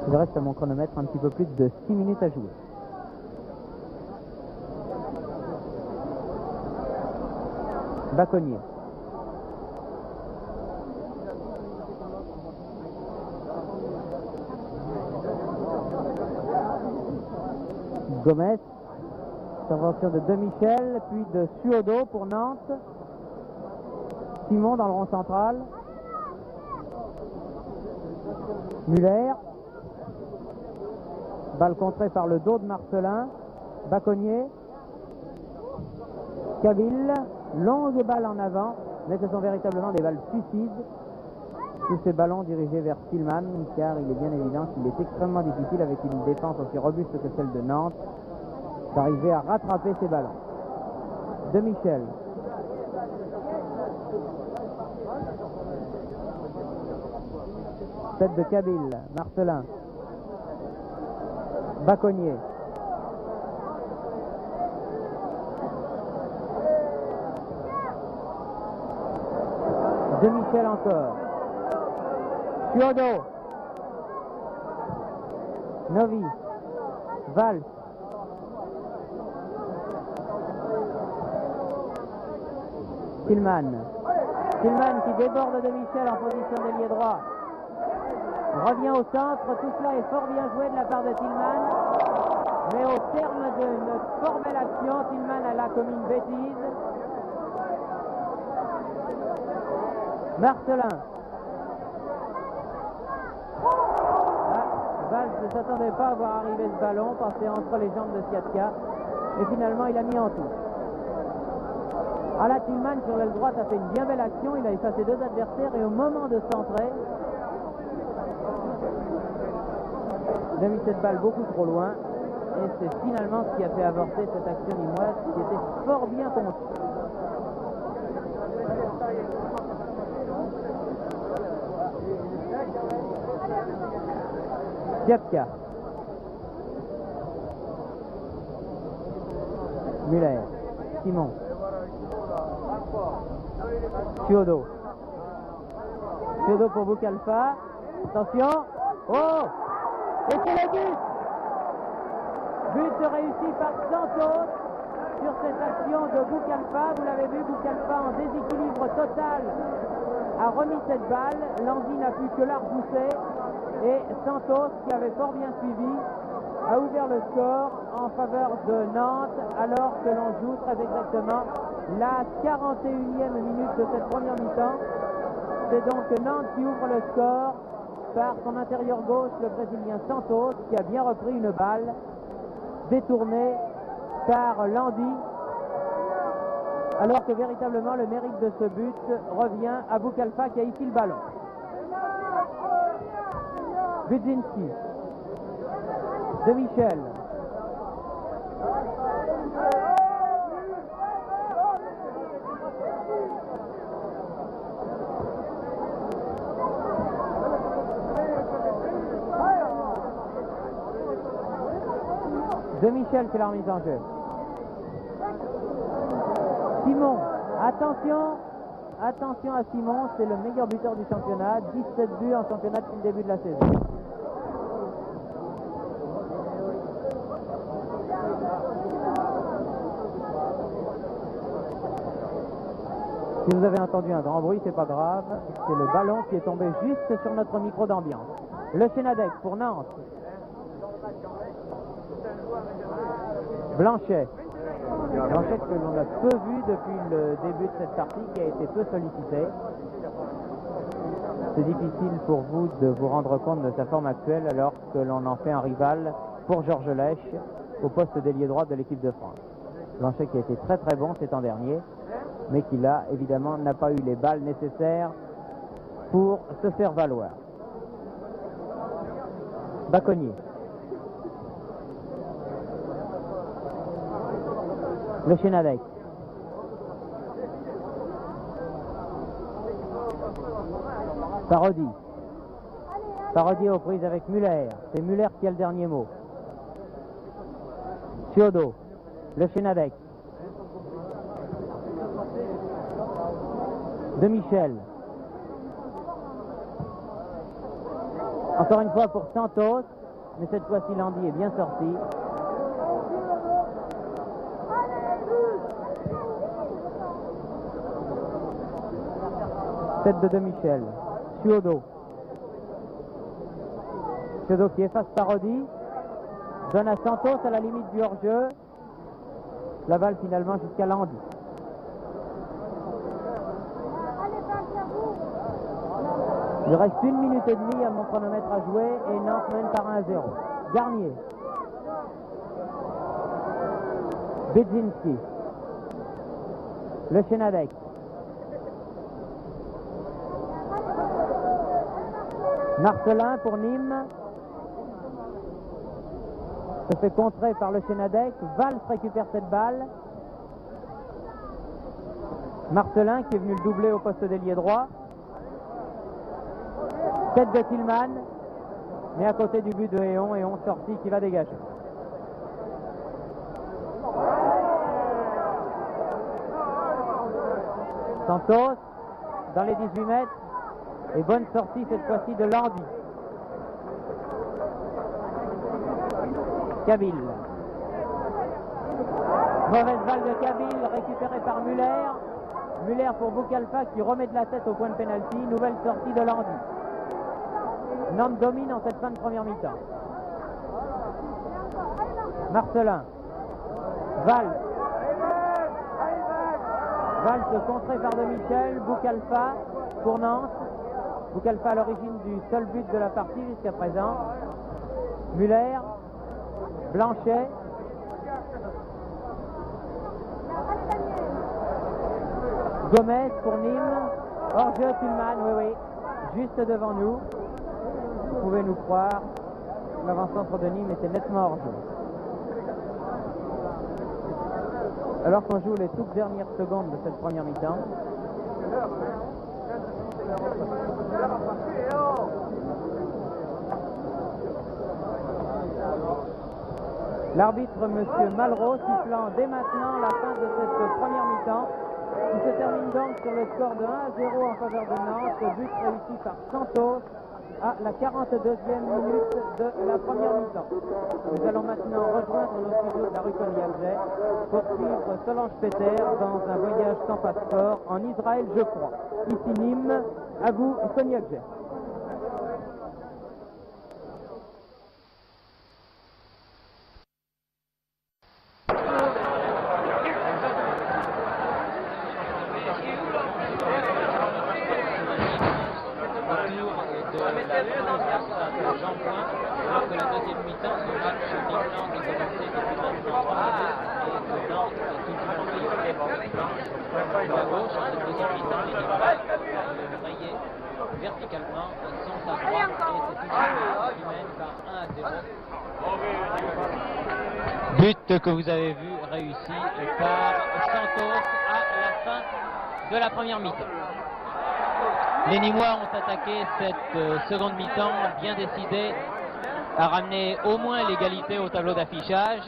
Il reste à mon chronomètre un petit peu plus de 6 minutes à jouer. Baconnier. Gomez. Intervention de Demichel, puis de Suodo pour Nantes. Simon dans le rond central. Muller. Balle contrée par le dos de Marcelin. Baconnier. Cavill. Longue balle en avant, mais ce sont véritablement des balles suicides. Tous ces ballons dirigés vers Tillman, car il est bien évident qu'il est extrêmement difficile, avec une défense aussi robuste que celle de Nantes, d'arriver à rattraper ces ballons. Demichel. Tête de Kabil, Marcelin. Baconnier. Demichel encore. Chiodo. Novi. Valls. Tillman. Tillman qui déborde de Michel en position d'ailier droit. Revient au centre. Tout cela est fort bien joué de la part de Tillman. Mais au terme d'une fort belle action, Tillman a là commis une bêtise. Marcelin. Valls ne s'attendait pas à voir arriver ce ballon, passé entre les jambes de Kiatka. Et finalement, il a mis en tout. Ala Tillman sur l'aile droite a fait une bien belle action. Il a effacé 2 adversaires et au moment de centrer, il a mis cette balle beaucoup trop loin. Et c'est finalement ce qui a fait avorter cette action nîmoise qui était fort bien conçue. Kiatka. Muller. Simon. Chiodo. Chiodo pour Boukalfa. Attention. Oh! Et c'est le but! But réussi par Santos sur cette action de Boukalfa. Vous l'avez vu, Boukalfa en déséquilibre total a remis cette balle. Landy n'a pu que la repousser. Et Santos, qui avait fort bien suivi, a ouvert le score en faveur de Nantes, alors que l'on joue très exactement la 41e minute de cette première mi-temps. C'est donc Nantes qui ouvre le score par son intérieur gauche, le Brésilien Santos, qui a bien repris une balle détournée par Landy, alors que véritablement le mérite de ce but revient à Boukalfa qui a ici le ballon. Budzinski, De Michel, De Michel fait la remise en jeu. Simon, attention à Simon, c'est le meilleur buteur du championnat, 17 buts en championnat depuis le début de la saison. Si vous avez entendu un grand bruit, c'est pas grave, c'est le ballon qui est tombé juste sur notre micro d'ambiance. Le Chenadec pour Nantes. Blanchet que l'on a peu vu depuis le début de cette partie, qui a été peu sollicité. C'est difficile pour vous de vous rendre compte de sa forme actuelle alors que l'on en fait un rival pour Georges Lèche au poste d'ailier droit de l'équipe de France. Blanchet qui a été très très bon cet an dernier, mais qui là évidemment n'a pas eu les balles nécessaires pour se faire valoir. Baconnier. Le Chenadec. Parodi. Parodi aux prises avec Muller. C'est Muller qui a le dernier mot. Chiodo. Le Chenadec. De Michel. Encore une fois pour Santos, mais cette fois-ci Landy est bien sorti. Tête de Michel. Chiodo. Chiodo qui efface Parodi. Donne à Santos à la limite du hors-jeu. La balle finalement jusqu'à Landy. Il reste 1 minute et demie à mon chronomètre à jouer et Nantes mène par 1-0. Garnier. Budzinski. Le Chenadec. Marcelin pour Nîmes. Se fait contrer par le Chenadec. Valls récupère cette balle. Marcelin qui est venu le doubler au poste d'ailier droit. Tête de Tillman, mais à côté du but de Héon, Héon sorti qui va dégager. Santos dans les 18 mètres et bonne sortie cette fois-ci de Landy. Kabil. Mauvaise balle de Kabil récupérée par Muller. Muller pour Boukalfa qui remet de la tête au point de pénalty. Nouvelle sortie de Landy. Nantes domine en cette fin de première mi-temps. Marcelin. Valls. Valls contré par De Michel. Boukalfa pour Nantes. Boukalfa à l'origine du seul but de la partie jusqu'à présent. Muller. Blanchet. Gomez pour Nîmes. Hors-jeu Tillman, oui. Juste devant nous. Vous pouvez nous croire, l'avant-centre de Nîmes était nettement hors-jeu. Alors qu'on joue les toutes dernières secondes de cette première mi-temps. L'arbitre, M. Malraux, sifflant dès maintenant la fin de cette première mi-temps, qui se termine donc sur le score de 1-0 en faveur de Nantes, but réussi par Santos à la 42e minute de la première mi-temps. Nous allons maintenant rejoindre nos studios de la rue Cognac pour suivre Solange Peter dans un voyage sans passeport en Israël, je crois. Ici Nîmes, à vous Cognac. Alors que la deuxième mi-temps, ce match d'Irlande est commencé depuis maintenant 3 minutes et que Nantes est toujours en priorité. À gauche, en cette deuxième mi-temps, les Nîmois rayés verticalement sont à droite et c'est toujours qui mène par 1-0. But que vous avez vu réussi par Santos à la fin de la première mi-temps. Les Nîmois ont attaqué cette seconde mi-temps bien décidés à ramener au moins l'égalité au tableau d'affichage,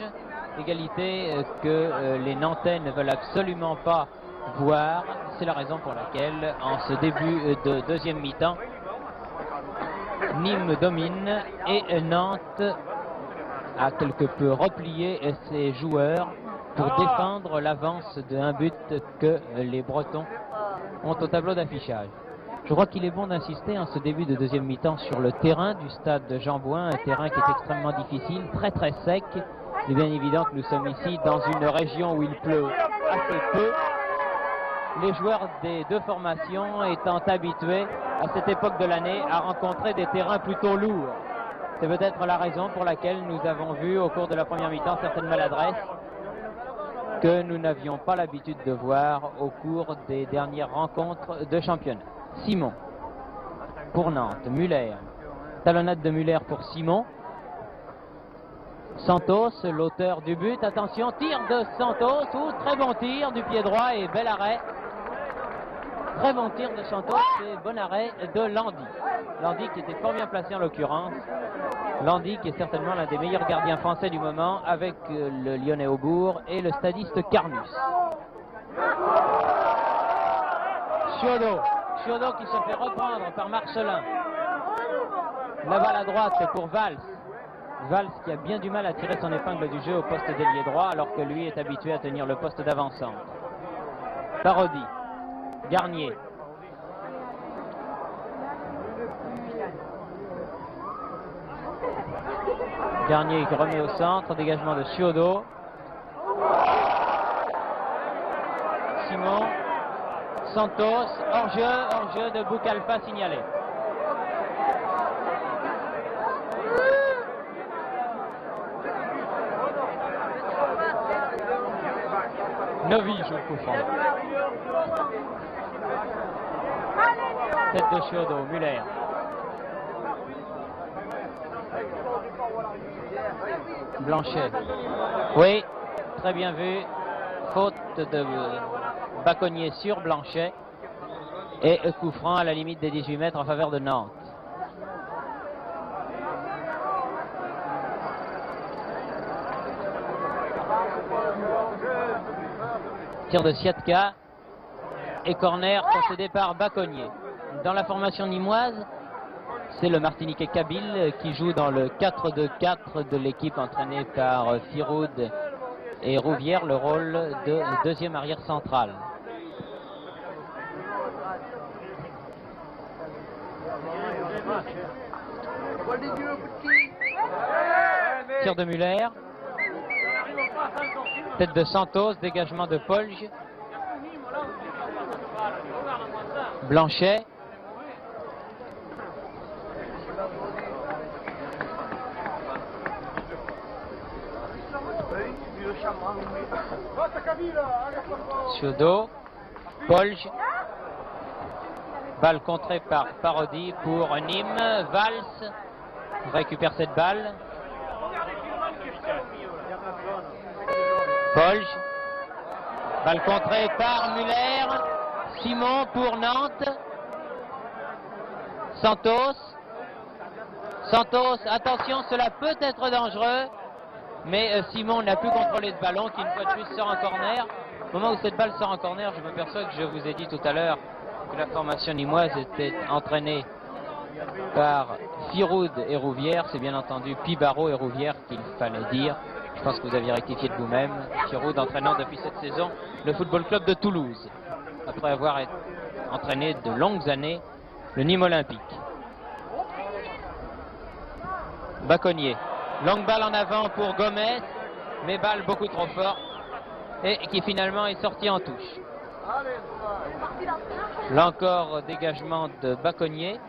égalité que les Nantais ne veulent absolument pas voir. C'est la raison pour laquelle, en ce début de deuxième mi-temps, Nîmes domine et Nantes a quelque peu replié ses joueurs pour défendre l'avance d'un but que les Bretons ont au tableau d'affichage. Je crois qu'il est bon d'insister en ce début de deuxième mi-temps sur le terrain du stade de Jean-Bouin, un terrain qui est extrêmement difficile, très sec. Il est bien évident que nous sommes ici dans une région où il pleut assez peu. Les joueurs des deux formations étant habitués à cette époque de l'année à rencontrer des terrains plutôt lourds. C'est peut-être la raison pour laquelle nous avons vu au cours de la première mi-temps certaines maladresses que nous n'avions pas l'habitude de voir au cours des dernières rencontres de championnat. Simon pour Nantes, Muller, talonnade de Muller pour Simon. Santos, l'auteur du but, attention, tir de Santos, très bon tir du pied droit et bel arrêt. Très bon tir de Santos et bon arrêt de Landy. Landy qui était fort bien placé en l'occurrence. Landy qui est certainement l'un des meilleurs gardiens français du moment avec le Lyonnais Aubourg et le stadiste Carnus. Chiodo qui se fait reprendre par Marcelin. La balle à droite pour Valls. Valls qui a bien du mal à tirer son épingle du jeu au poste d'ailier droit alors que lui est habitué à tenir le poste d'avant-centre. Parodi. Garnier. Garnier qui remet au centre, dégagement de Chiodo. Simon. Santos, hors-jeu de Boukalfa signalé. Novi joue le coup franc. Tête de Chiodo, Muller. Blanchet. Oui, très bien vu. Faute de Baconnier sur Blanchet. Et coup franc à la limite des 18 mètres en faveur de Nantes. Tir de Siatka et corner concédé par Baconnier. Dans la formation nîmoise, c'est le Martiniquais Kabil qui joue dans le 4-2-4 de l'équipe entraînée par Firoud et Rouvière, le rôle de deuxième arrière central. Tir de Muller. Tête de Santos, dégagement de Polge. Blanchet. Chiodo. Polge. Balle contrée par Parodi pour Nîmes. Valls récupère cette balle. Polge. Balle contrée par Muller. Simon pour Nantes. Santos. Attention, cela peut être dangereux. Mais Simon n'a plus contrôlé ce ballon qui une fois de plus sort en corner. Au moment où cette balle sort en corner, je m'aperçois que je vous ai dit tout à l'heure que la formation nîmoise était entraînée par Firoud et Rouvière. C'est bien entendu Pibaro et Rouvière qu'il fallait dire. Je pense que vous aviez rectifié de vous-même. Firoud entraînant depuis cette saison le Football Club de Toulouse, après avoir entraîné de longues années le Nîmes Olympique. Baconnier. Longue balle en avant pour Gomez, mais balle beaucoup trop forte et qui finalement est sortie en touche. Là encore, dégagement de Baconnier.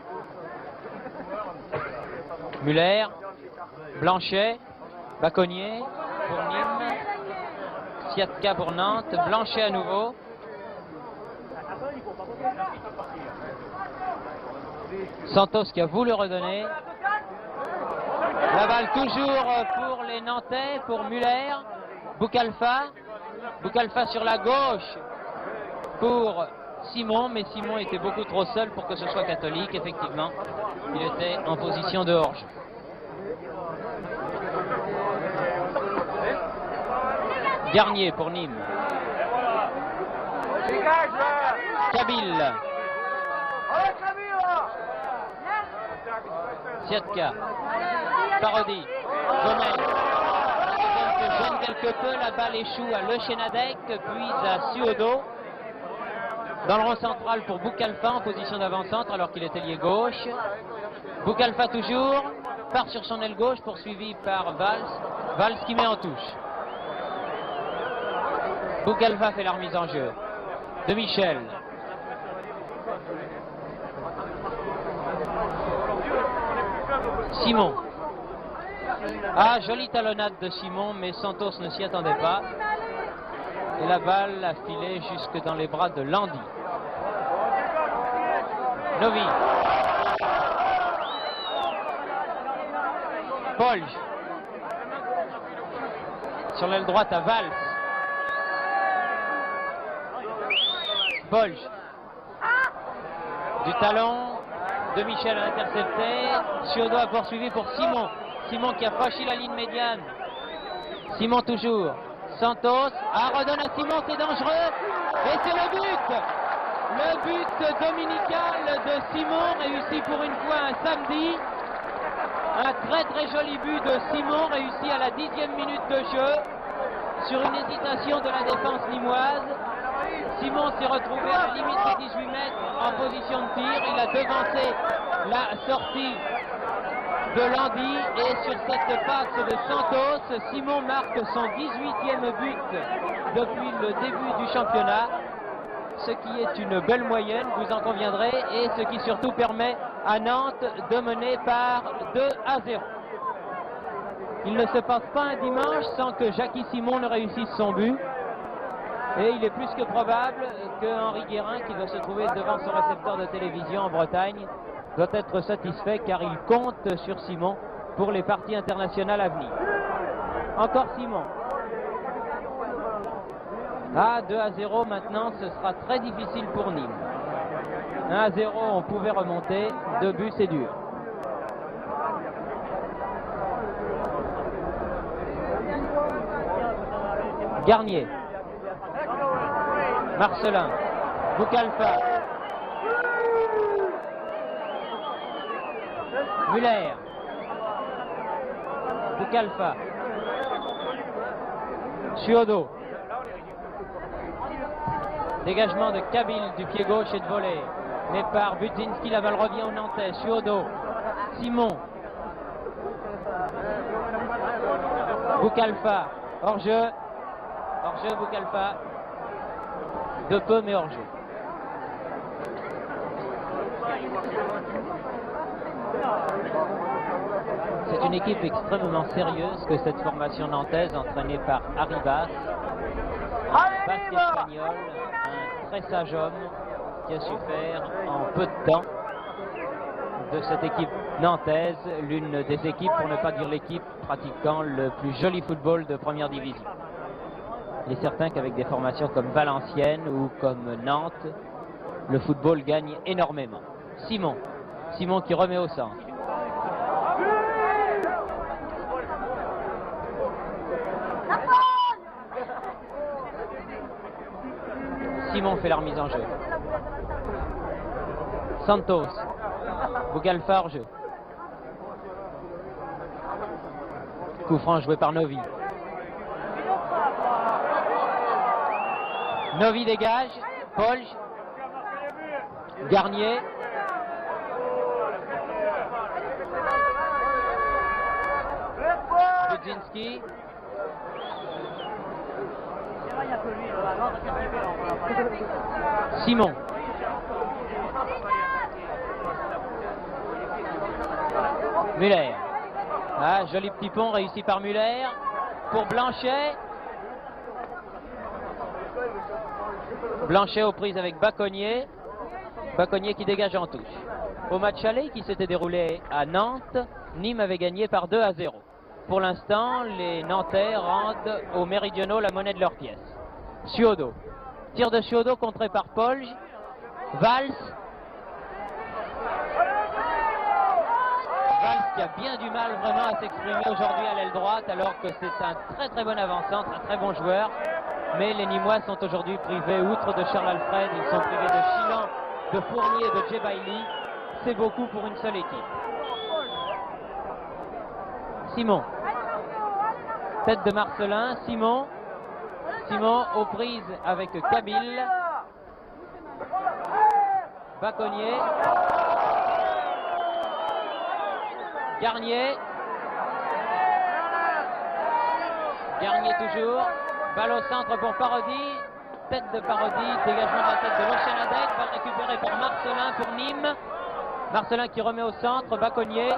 Muller, Blanchet, Baconnier pour Nîmes, Siatka pour Nantes, Blanchet à nouveau. Santos qui a voulu redonner. La balle toujours pour les Nantais, pour Muller. Boukalfa. Boukalfa sur la gauche pour Simon, mais Simon était beaucoup trop seul pour que ce soit Catholique. Effectivement, il était en position de hors-jeu. Garnier pour Nîmes. Kabil. Siatka. Parodi. Gomez. Se gêne quelque peu, la balle échoue à Le Chenadec, puis à Suodo. Dans le rond central pour Boukalfa en position d'avant-centre alors qu'il était lié gauche. Boukalfa toujours, part sur son aile gauche poursuivi par Valls. Valls qui met en touche. Boukalfa fait la remise en jeu. De Michel. Simon. Ah, jolie talonnade de Simon, mais Santos ne s'y attendait pas. Et la balle a filé jusque dans les bras de Landy. Novi. Polge. Sur l'aile droite à Valls. Polge. Du talon. De Michel a intercepté. Suodo a poursuivi pour Simon. Simon qui a franchi la ligne médiane. Simon toujours. Santos. Redonne à Simon, c'est dangereux. Et c'est le but. Le but dominical de Simon, réussi pour une fois un samedi. Un très joli but de Simon, réussi à la 10e minute de jeu. Sur une hésitation de la défense nîmoise. Simon s'est retrouvé à la limite de 18 mètres en position de tir. Il a devancé la sortie de Landy et sur cette passe de Santos, Simon marque son 18e but depuis le début du championnat, ce qui est une belle moyenne, vous en conviendrez, et ce qui surtout permet à Nantes de mener par 2-0. Il ne se passe pas un dimanche sans que Jackie Simon ne réussisse son but. Et il est plus que probable que Henri Guérin, qui doit se trouver devant son récepteur de télévision en Bretagne, doit être satisfait car il compte sur Simon pour les parties internationales à venir. Encore Simon. 2-0 maintenant, ce sera très difficile pour Nîmes. 1-0, on pouvait remonter. 2 buts, c'est dur. Garnier. Marcelin. Boukalfa. Muller. Boukalfa. Suodo. Dégagement de Kabil du pied gauche et de volée. Mais par Budzinski, la balle revient au Nantais. Suodo. Simon. Boukalfa. Hors-jeu. Hors-jeu Boukalfa. De peu mais hors-jeu. C'est une équipe extrêmement sérieuse que cette formation nantaise entraînée par Arribas. Basque espagnol, un très sage homme qui a su faire en peu de temps de cette équipe nantaise l'une des équipes, pour ne pas dire l'équipe, pratiquant le plus joli football de première division. Il est certain qu'avec des formations comme Valenciennes ou comme Nantes, le football gagne énormément. Simon. Simon qui remet au centre. Simon fait la remise en jeu. Santos. Boukalfa hors jeu. Coup franc joué par Novi. Novi dégage. Polj. Garnier. Budzinski. Simon. Muller. Ah, joli petit pont réussi par Muller. Pour Blanchet. Blanchet aux prises avec Baconnier. Baconnier qui dégage en touche. Au match aller qui s'était déroulé à Nantes, Nîmes avait gagné par 2-0. Pour l'instant, les Nantais rendent aux méridionaux la monnaie de leur pièce. Ciodo. Tir de Ciodo contré par Polj. Valls. Valls qui a bien du mal vraiment à s'exprimer aujourd'hui à l'aile droite alors que c'est un très bon avançant, un très bon joueur. Mais les Nîmois sont aujourd'hui privés, outre de Charles Alfred, ils sont privés de Chilan, de Fournier et de Djebaili. C'est beaucoup pour une seule équipe. Simon. Tête de Marcelin, Simon. Simon aux prises avec Kabil. Baconnier. Garnier. Garnier toujours. Balle au centre pour Parodi. Tête de Parodi. Dégagement de la tête de Lochenadek. Balle récupérée par Marcelin pour Nîmes. Marcelin qui remet au centre. Baconnier.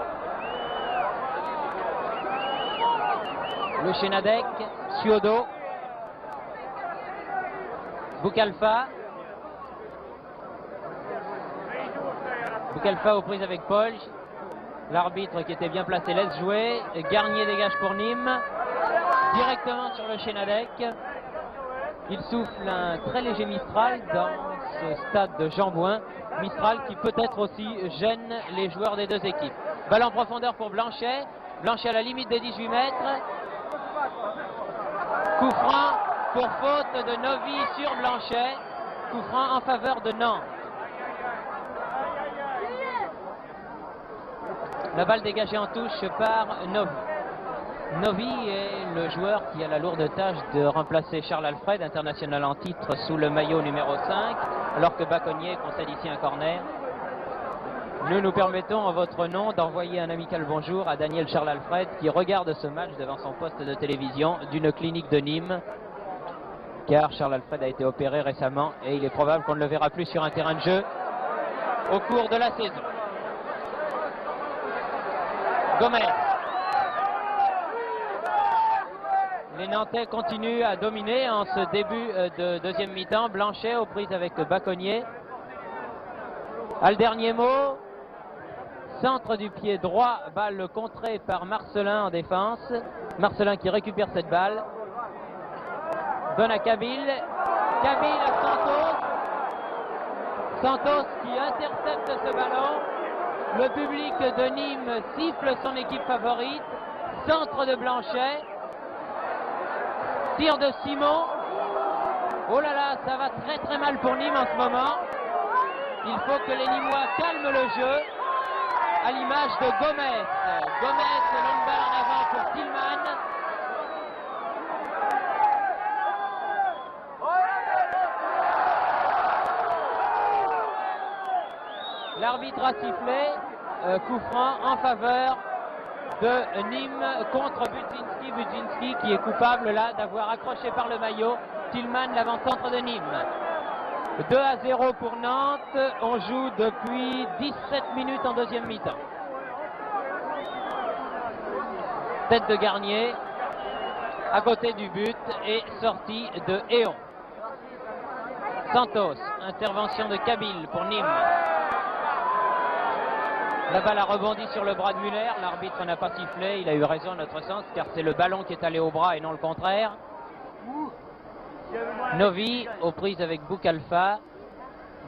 Lochenadek. Ciodo. Boukalfa. Boukalfa aux prises avec Polj. L'arbitre qui était bien placé laisse jouer. Garnier dégage pour Nîmes. Directement sur le Chenadec. Il souffle un très léger Mistral dans ce stade de Jean-Bouin. Mistral qui peut-être aussi gêne les joueurs des deux équipes. Balle en profondeur pour Blanchet. Blanchet à la limite des 18 mètres. Coup franc pour faute de Novi sur Blanchet. Coup franc en faveur de Nantes. La balle dégagée en touche par Novi. Novi est le joueur qui a la lourde tâche de remplacer Charles Alfred, international en titre sous le maillot numéro 5, alors que Baconnier concède ici un corner. Nous permettons en votre nom d'envoyer un amical bonjour à Daniel Charles Alfred qui regarde ce match devant son poste de télévision d'une clinique de Nîmes, car Charles Alfred a été opéré récemment et il est probable qu'on ne le verra plus sur un terrain de jeu au cours de la saison. Gomez. Les Nantais continuent à dominer en ce début de deuxième mi-temps. Blanchet aux prises avec Baconnier. À le dernier mot. Centre du pied droit, balle contrée par Marcelin en défense. Marcelin qui récupère cette balle. Donne à Kabil. Kabil à Santos. Santos qui intercepte ce ballon. Le public de Nîmes siffle son équipe favorite. Centre de Blanchet. Tir de Simon. Oh là là, ça va très mal pour Nîmes en ce moment. Il faut que les Nîmois calment le jeu. À l'image de Gomez. Gomez, longue balle en avant pour Tillman. L'arbitre a sifflé. Coup franc en faveur de Nîmes contre Budzinski. Budzinski qui est coupable là d'avoir accroché par le maillot Tillman, l'avant-centre de Nîmes. 2-0 pour Nantes. On joue depuis 17 minutes en deuxième mi-temps. Tête de Garnier à côté du but et sortie de Héon. Santos, intervention de Kabil pour Nîmes. La balle a rebondi sur le bras de Muller. L'arbitre n'a pas sifflé. Il a eu raison à notre sens car c'est le ballon qui est allé au bras et non le contraire. Novi aux prises avec Boukalfa.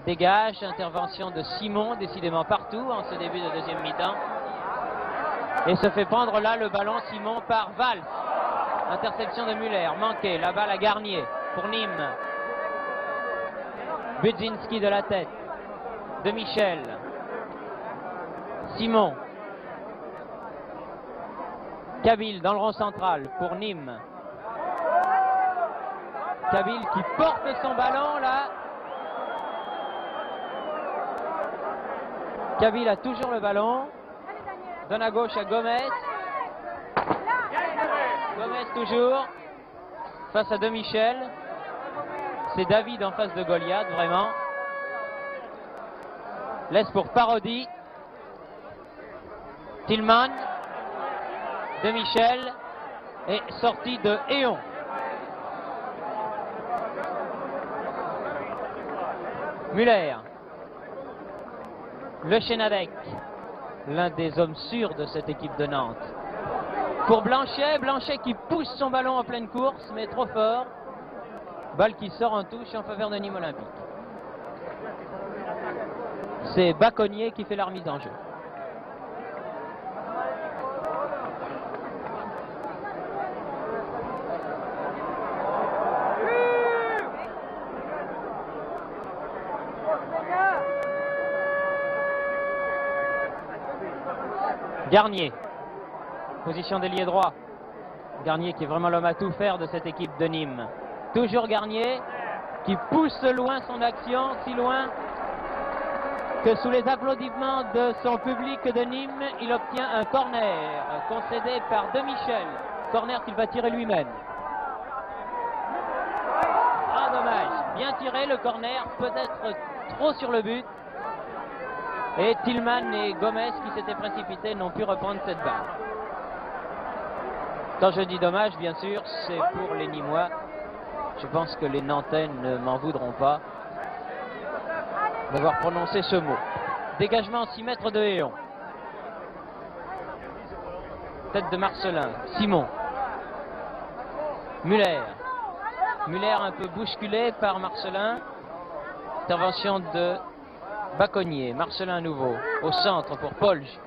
Dégage. Intervention de Simon décidément partout en ce début de deuxième mi-temps. Et se fait prendre là le ballon Simon par Valls. Interception de Muller. Manqué. La balle à Garnier pour Nîmes. Budzinski de la tête. De Michel. Simon. Kabil dans le rond central pour Nîmes. Kabil qui porte son ballon là. Kabil a toujours le ballon. Donne à gauche à Gomez. Gomez toujours. Face à De Michel. C'est David en face de Goliath, vraiment. Laisse pour Parodi. Tillman. De Michel. Et sortie de Héon. Muller. Le Chenadec, l'un des hommes sûrs de cette équipe de Nantes. Pour Blanchet, Blanchet qui pousse son ballon en pleine course, mais trop fort. Balle qui sort en touche en faveur de Nîmes Olympique. C'est Baconnier qui fait la remise en jeu. Garnier, position d'ailier droit. Garnier qui est vraiment l'homme à tout faire de cette équipe de Nîmes. Toujours Garnier qui pousse loin son action, si loin que sous les applaudissements de son public de Nîmes, il obtient un corner concédé par De Michel. Corner qu'il va tirer lui-même. Ah dommage, bien tiré le corner, peut-être trop sur le but. Et Tillman et Gomez qui s'étaient précipités n'ont pu reprendre cette balle. Quand je dis dommage, bien sûr, c'est pour les Nîmois. Je pense que les Nantais ne m'en voudront pas d'avoir prononcé ce mot. Dégagement 6 mètres de Héon. Tête de Marcelin. Simon. Muller. Muller un peu bousculé par Marcelin. Intervention de Baconnier. Marcelin à nouveau. Au centre pour Polge.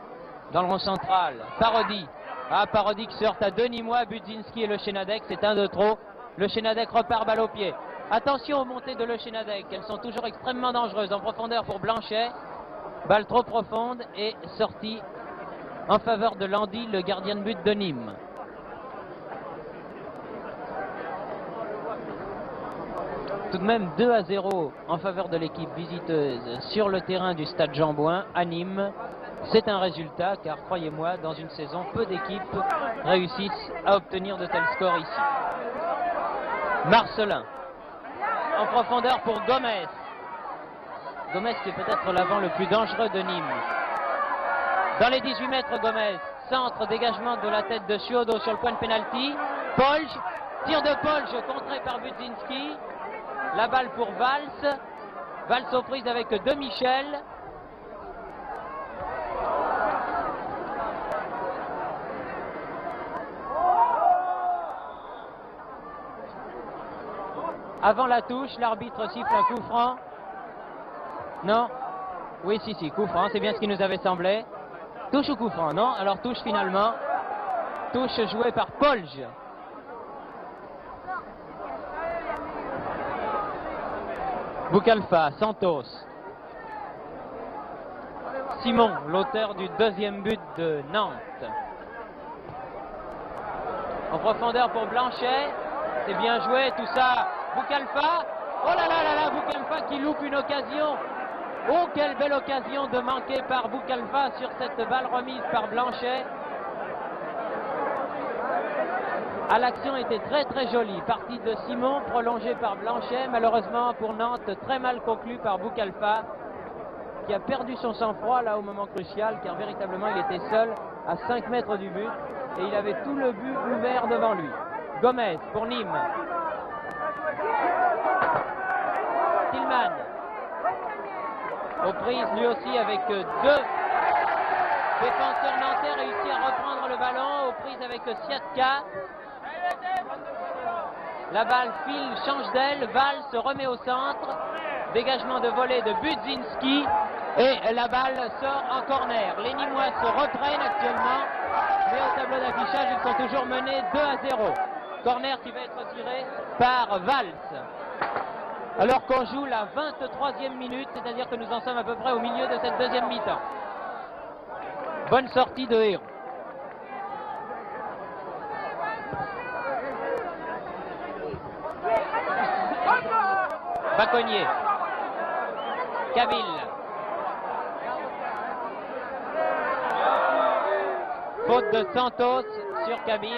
Dans le rond central. Parodi. Ah, Parodi qui se heurte à deux Nîmois. Budzinski et Le Chenadec. C'est un de trop. Le Chenadec repart balle au pied. Attention aux montées de Le Chenadec. Elles sont toujours extrêmement dangereuses. En profondeur pour Blanchet. Balle trop profonde et sortie en faveur de Landy, le gardien de but de Nîmes. Tout de même 2-0 en faveur de l'équipe visiteuse sur le terrain du stade Jean-Bouin à Nîmes. C'est un résultat car croyez-moi, dans une saison, peu d'équipes réussissent à obtenir de tels scores ici. Marcelin en profondeur pour Gomez. Gomez qui est peut-être l'avant le plus dangereux de Nîmes. Dans les 18 mètres, Gomez. Centre, dégagement de la tête de Chiodo sur le point de pénalty. Polge, tir de Polge contré par Budzinski. La balle pour Valls. Valls aux prises avec De Michel. Avant la touche, l'arbitre siffle un coup franc. Non. Oui, si, coup franc, c'est bien ce qui nous avait semblé. Touche ou coup franc, non? Alors touche finalement. Touche jouée par Polge. Boucalfa, Santos. Simon, l'auteur du deuxième but de Nantes. En profondeur pour Blanchet. C'est bien joué, tout ça. Boucalfa. Oh là là là là, Boucalfa qui loupe une occasion. Oh, quelle belle occasion de manquer par Boucalfa sur cette balle remise par Blanchet. Ah, l'action était très très jolie. Partie de Simon, prolongée par Blanchet. Malheureusement pour Nantes, très mal conclue par Boucalfa, qui a perdu son sang-froid là au moment crucial, car véritablement il était seul à 5 mètres du but et il avait tout le but ouvert devant lui. Gomez pour Nîmes. Tillman. Aux prises lui aussi avec deux défenseurs nantais réussi à reprendre le ballon. Aux prises avec Siatka. La balle file, change d'aile. Valls se remet au centre. Dégagement de volée de Budzinski. Et la balle sort en corner. Les Nîmois se reprennent actuellement. Mais au tableau d'affichage, ils sont toujours menés 2-0. Corner qui va être tiré par Valls. Alors qu'on joue la 23e minute, c'est-à-dire que nous en sommes à peu près au milieu de cette deuxième mi-temps. Bonne sortie de Héron. Baconnier. Kabil. Faute de Santos sur Kabil.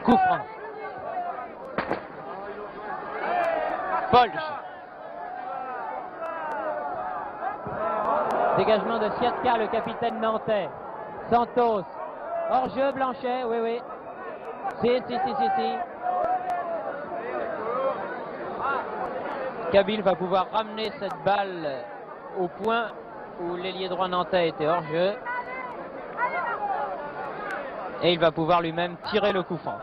Coup franc. Polch. Dégagement de Siatka, le capitaine nantais. Santos. Hors-jeu, Blanchet, oui, oui. Si. Kabil va pouvoir ramener cette balle au point où l'ailier droit nantais était hors-jeu. Et il va pouvoir lui-même tirer le coup franc.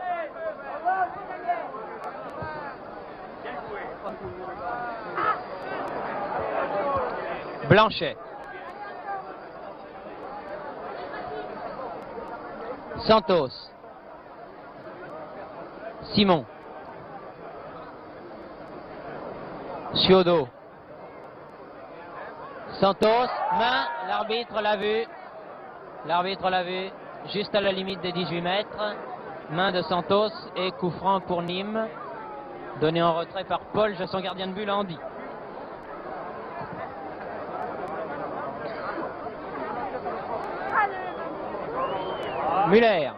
Blanchet. Santos. Simon. Ciodo. Santos, main, l'arbitre l'a vu. L'arbitre l'a vu, juste à la limite des 18 mètres. Main de Santos et coup franc pour Nîmes. Donné en retrait par Paul, son gardien de but, Landy. Muller.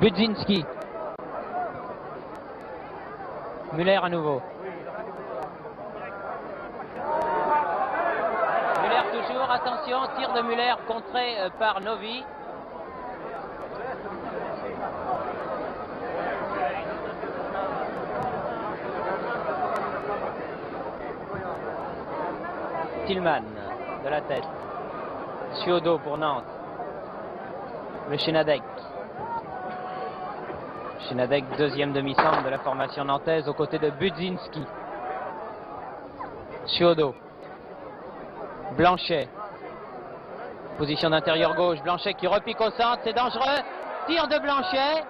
Budzinski. Muller à nouveau. Muller toujours, attention, tir de Muller contré par Novi. Tillman de la tête. Ciodo pour Nantes. Le Chenadec. Chenadec, deuxième demi-centre de la formation nantaise aux côtés de Budzinski. Ciodo. Blanchet. Position d'intérieur gauche. Blanchet qui repique au centre, c'est dangereux. Tir de Blanchet.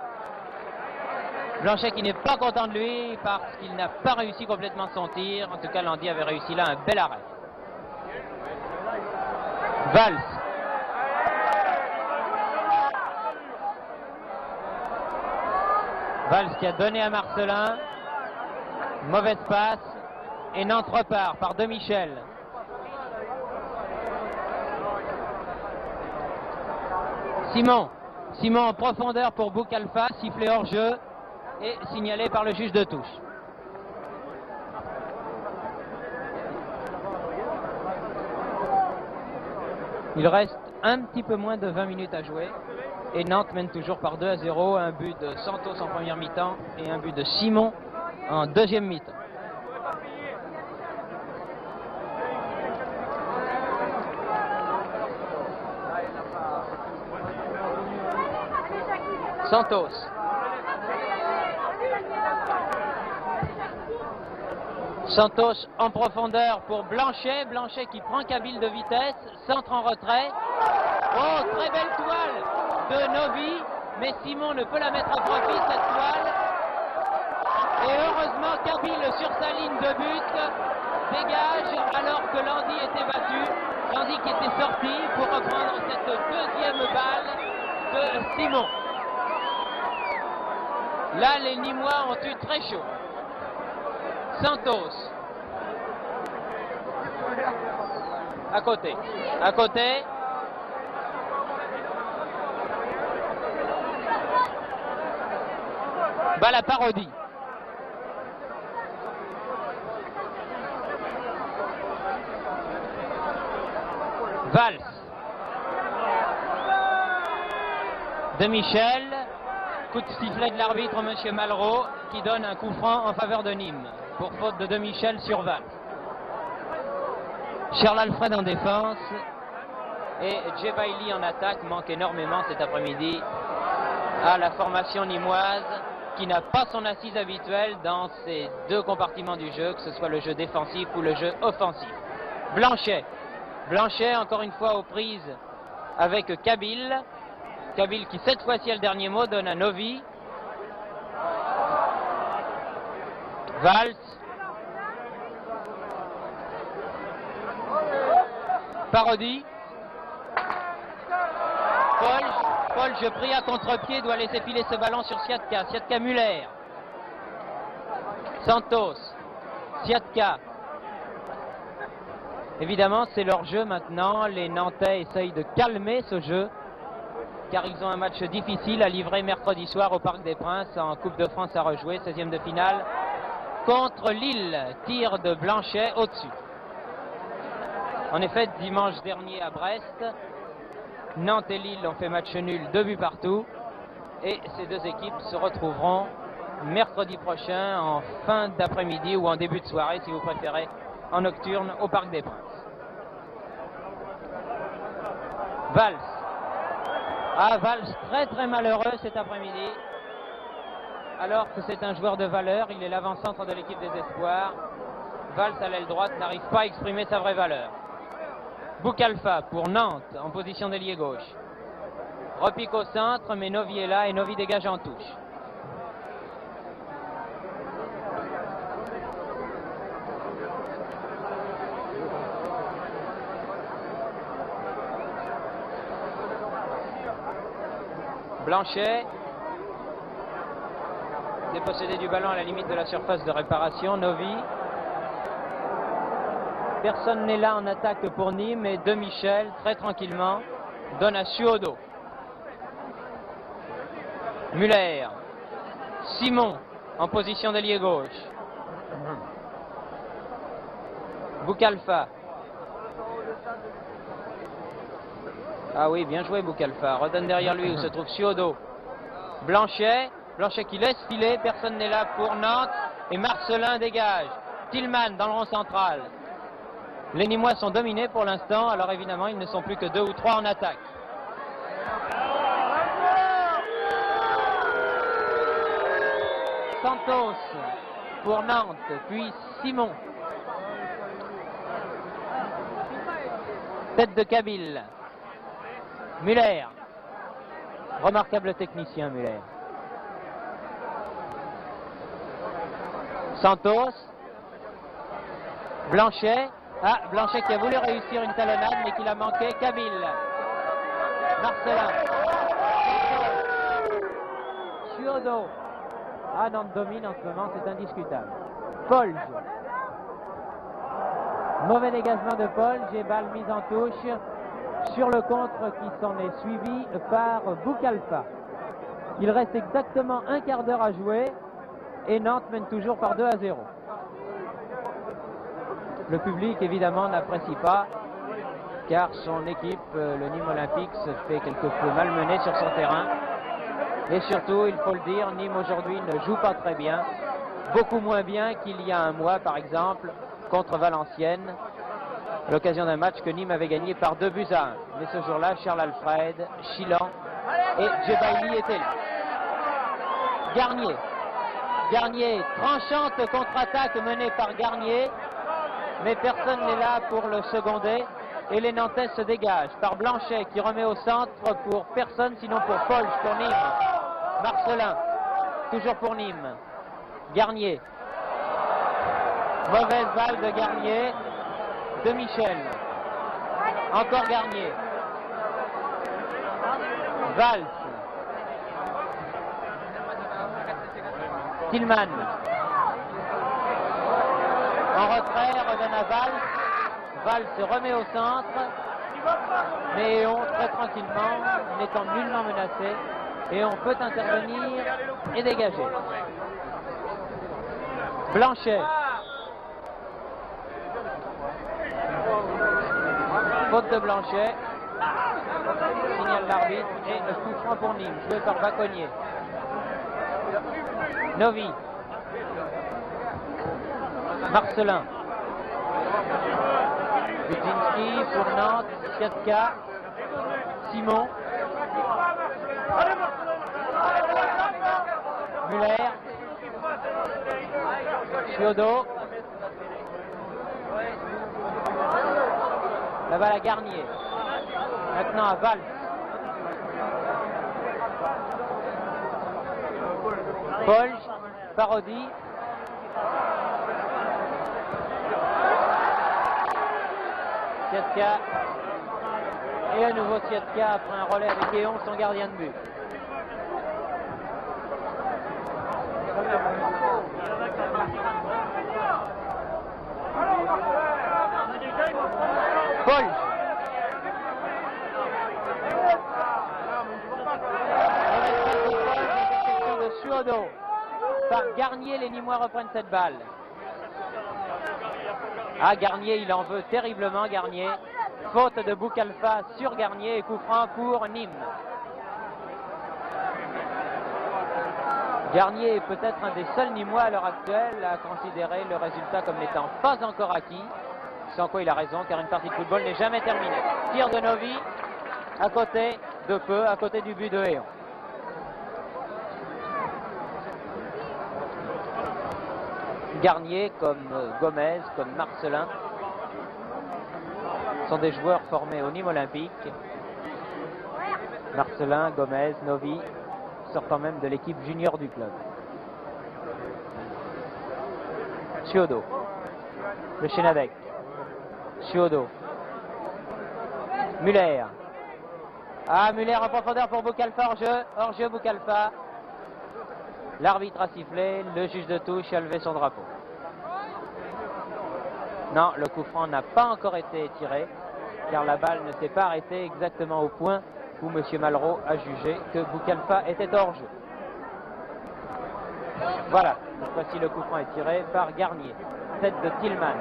Blanchet qui n'est pas content de lui parce qu'il n'a pas réussi complètement son tir. En tout cas, Landy avait réussi là un bel arrêt. Valls. Valls qui a donné à Marcelin. Mauvaise passe. Et Nantes repart par De Michel. Simon. Simon en profondeur pour Boukalfa. Sifflé hors jeu. Et signalé par le juge de touche. Il reste un petit peu moins de 20 minutes à jouer. Et Nantes mène toujours par 2-0. Un but de Santos en première mi-temps et un but de Simon en deuxième mi-temps. Santos. Santos en profondeur pour Blanchet. Blanchet qui prend Kabil de vitesse. Centre en retrait. Oh, très belle toile de Novi. Mais Simon ne peut la mettre à profit, cette toile. Et heureusement, Kabil sur sa ligne de but dégage alors que Landy était battu. Landy qui était sorti pour reprendre cette deuxième balle de Simon. Là, les Nîmois ont eu très chaud. Santos. À côté. À côté. Balle à parodie. Valls. De Michel. Coup de sifflet de l'arbitre, M. Malraux, qui donne un coup franc en faveur de Nîmes, pour faute de Michel sur Valls. Charles Alfred en défense et Djebaili en attaque manque énormément cet après-midi à la formation nîmoise, qui n'a pas son assise habituelle dans ces deux compartiments du jeu, que ce soit le jeu défensif ou le jeu offensif. Blanchet. Blanchet, encore une fois aux prises avec Kabil. Kabil qui cette fois-ci a le dernier mot, donne à Novi. Valls. Parodie. Polge pris à contre-pied, doit laisser filer ce ballon sur Siatka. Siatka Muller. Santos. Siatka. Évidemment, c'est leur jeu maintenant. Les Nantais essayent de calmer ce jeu, car ils ont un match difficile à livrer mercredi soir au Parc des Princes en Coupe de France à rejouer, 16e de finale, contre Lille. Tir de Blanchet au-dessus. En effet, dimanche dernier à Brest, Nantes et Lille ont fait match nul, 2 buts partout. Et ces deux équipes se retrouveront mercredi prochain en fin d'après-midi ou en début de soirée, si vous préférez, en nocturne au Parc des Princes. Valls. Ah, Valls très très malheureux cet après-midi. Alors que c'est un joueur de valeur, il est l'avant-centre de l'équipe des Espoirs. Valls à l'aile droite n'arrive pas à exprimer sa vraie valeur. Boukalfa pour Nantes en position d'ailier gauche. Repique au centre, mais Novi est là et Novi dégage en touche. Blanchet, dépossédé du ballon à la limite de la surface de réparation. Novi. Personne n'est là en attaque pour Nîmes et De Michel, très tranquillement, donne à Suodo. Muller. Simon en position d'ailier gauche. Boukalfa. Ah oui, bien joué Boukalfa. Redonne derrière lui où se trouve Suodo. Blanchet. Blanchet qui laisse filer. Personne n'est là pour Nantes. Et Marcelin dégage. Tillman dans le rond central. Les Nîmois sont dominés pour l'instant. Alors évidemment, ils ne sont plus que 2 ou 3 en attaque. Santos pour Nantes. Puis Simon. Tête de Kabyle. Muller. Remarquable technicien, Muller. Santos. Blanchet. Ah, Blanchet qui a voulu réussir une talonnade, mais qui l'a manqué. Kabyle. Marcelin. Suodo. Ah, Nantes domine en ce moment, c'est indiscutable. Polge. Mauvais dégagement de Polge et balle mise en touche sur le contre qui s'en est suivi par Boukalfa. Il reste exactement un quart d'heure à jouer et Nantes mène toujours par 2-0. Le public évidemment n'apprécie pas car son équipe, le Nîmes Olympique, se fait quelque peu malmener sur son terrain. Et surtout, il faut le dire, Nîmes aujourd'hui ne joue pas très bien. Beaucoup moins bien qu'il y a un mois par exemple contre Valenciennes. À l'occasion d'un match que Nîmes avait gagné par 2-1. Mais ce jour-là, Charles Alfred, Chilan et Djebaili étaient là. Garnier. Garnier, tranchante contre-attaque menée par Garnier. Mais personne n'est là pour le seconder. Et les Nantais se dégagent par Blanchet qui remet au centre pour personne, sinon pour Polge, pour Nîmes. Marcelin, toujours pour Nîmes. Garnier. Mauvaise balle de Garnier. De Michel. Encore Garnier. Valls. Tillman. En retrait, redonne à Valls. Valls se remet au centre. Mais on très tranquillement, n'étant nullement menacé. Et on peut intervenir et dégager. Blanchet. Faute de Blanchet. Signale l'arbitre et le coup franc pour Nîmes, joué par Baconnier. Novi. Marcelin. Budzinski pour Nantes. Siatka. Simon. Muller. Suodo. La balle à Garnier. Maintenant à Valls. Polge. Parodie. Siatka. Et à nouveau Siatka après un relais avec Léon, son gardien de but. Paul. De Suodo. Par Garnier, les Nîmois reprennent cette balle. Ah, Garnier, il en veut terriblement, Garnier. Faute de Boukalfa sur Garnier et coup franc pour Nîmes. Garnier est peut-être un des seuls Nîmois à l'heure actuelle à considérer le résultat comme n'étant pas encore acquis. Sans quoi il a raison, car une partie de football n'est jamais terminée. Tir de Novi, à côté de peu, à côté du but de Héon. Garnier, comme Gomez, comme Marcelin, sont des joueurs formés au Nîmes Olympique. Marcelin, Gomez, Novi, sortant même de l'équipe junior du club. Suodo, le Chenadec. Suodo. Muller. Ah, Muller en profondeur pour Boukalfa, hors-jeu Boukalfa. L'arbitre a sifflé, le juge de touche a levé son drapeau. Non, le coup franc n'a pas encore été tiré, car la balle ne s'est pas arrêtée exactement au point où M. Malraux a jugé que Boukalfa était hors-jeu. Voilà, cette fois-ci le coup franc est tiré par Garnier. Tête de Tillman.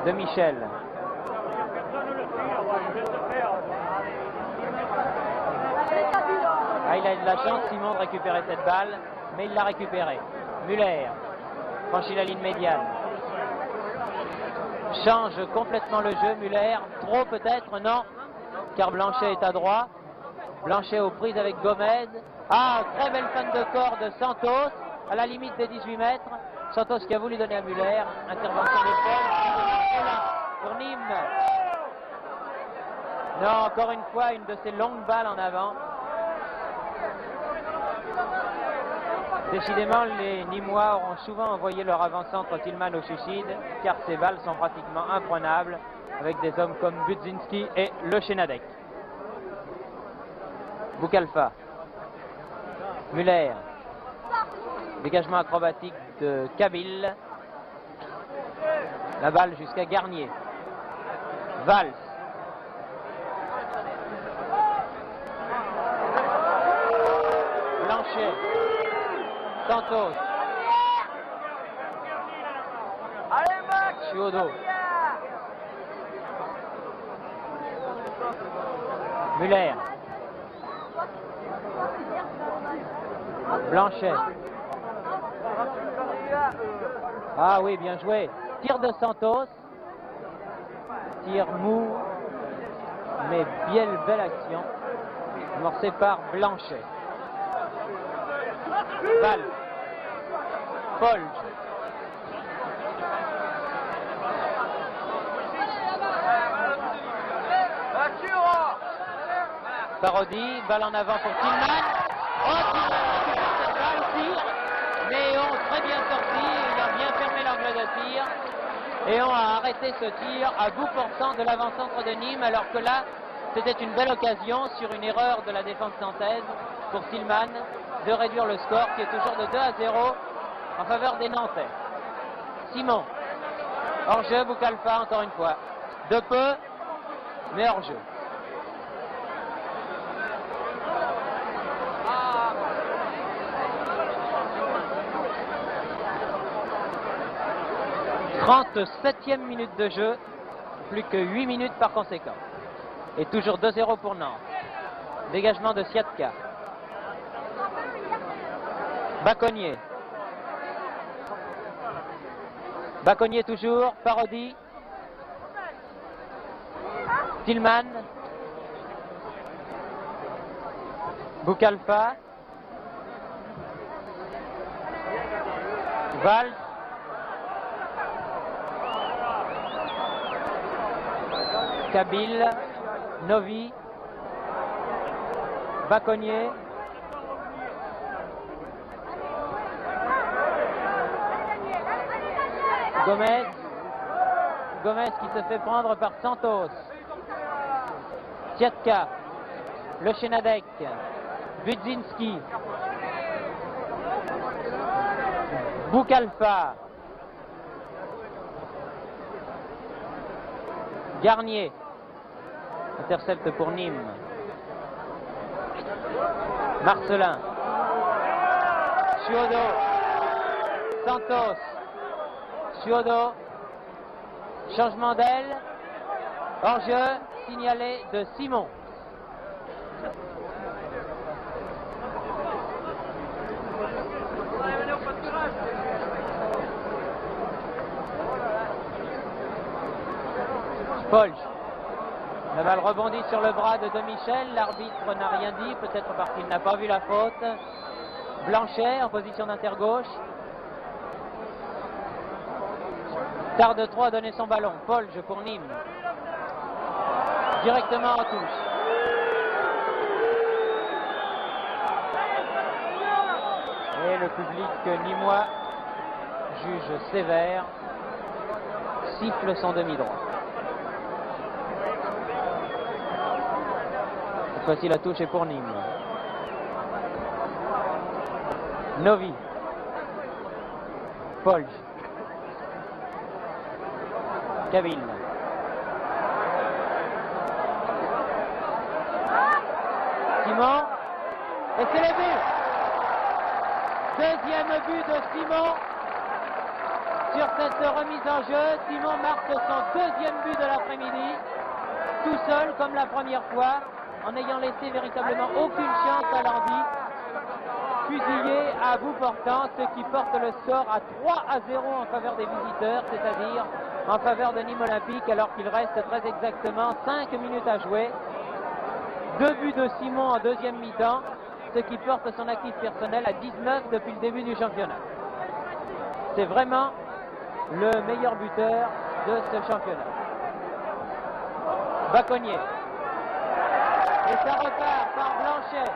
De Michel. Ah, il a eu de la chance, Simon, de récupérer cette balle, mais il l'a récupérée. Muller franchit la ligne médiane. Change complètement le jeu, Muller. Trop peut-être, non, car Blanchet est à droite. Blanchet aux prises avec Gomez. Ah, très belle fin de corps de Santos, à la limite des 18 mètres. Santos qui a voulu donner à Muller. Intervention d'épaule pour Nîmes. Non, encore une fois, une de ces longues balles en avant. Décidément, les Nîmois auront souvent envoyé leur avant-centre Tillman au suicide, car ces balles sont pratiquement imprenables, avec des hommes comme Budzinski et le Chenadec. Boukalfa. Muller. Dégagement acrobatique de Kabil. La balle jusqu'à Garnier. Valls. Blanchet. Santos. Suodo. Muller. Blanchet. Ah oui, bien joué. Tir de Santos. Tir mou, mais bien belle action. Amorcé par Blanchet. Valls. Paul. Parodie, balle en avant pour Tillman. Oh, Tillman récupère cette balle, tire. Mais on très bien sorti, il a bien fermé l'angle de tir. Et on a arrêté ce tir à bout portant de l'avant-centre de Nîmes, alors que là, c'était une belle occasion sur une erreur de la défense nantaise pour Tillman de réduire le score qui est toujours de 2-0 en faveur des Nantais. Simon, hors-jeu, Boukalfa encore une fois. De peu, mais hors-jeu. « 37e minute de jeu, plus que 8 minutes par conséquent. Et toujours 2-0 pour Nantes. Dégagement de Siatka. Baconnier. Baconnier toujours, Parodie. Tillman. Boukalfa. Valls. Kabil, Novi, Baconnier, Gomez. Gomez qui se fait prendre par Santos. Tiatka. Le Chenadek. Budzinski. Boukalfa. Garnier. Intercepte pour Nîmes. Marcelin. Suodo. Santos. Suodo. Changement d'aile. Hors-jeu signalé de Simon. Polge. La balle rebondit sur le bras de Michel. L'arbitre n'a rien dit, peut-être parce qu'il n'a pas vu la faute. Blanchet en position d'intergauche. Tarde 3 a donné son ballon. Polge pour Nîmes. Directement en touche. Et le public nîmois juge sévère. Siffle son demi-droit. Cette fois-ci la touche est pour Nîmes. Novi. Polge. Cabil. Simon. Et c'est le but. Deuxième but de Simon. Sur cette remise en jeu, Simon marque son deuxième but de l'après-midi. Tout seul comme la première fois, en ayant laissé véritablement aucune chance à Landy. Fusillé à bout portant, ce qui porte le score à 3-0 en faveur des visiteurs, c'est-à-dire en faveur de Nîmes Olympique, alors qu'il reste très exactement 5 minutes à jouer. 2 buts de Simon en deuxième mi-temps, ce qui porte son actif personnel à 19 depuis le début du championnat. C'est vraiment le meilleur buteur de ce championnat. Baconnier. Et ça repart par Blanchet.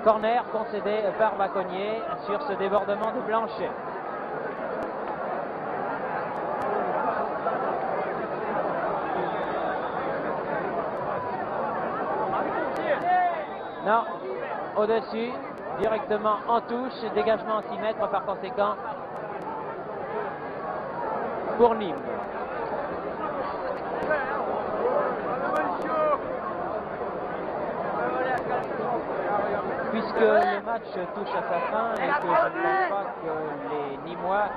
Corner concédé par Baconnier sur ce débordement de Blanchet. Non, au-dessus, directement en touche, dégagement en 6 mètres par conséquent pour Nîmes. Puisque le match touche à sa fin et que je ne pense pas que les Nîmois,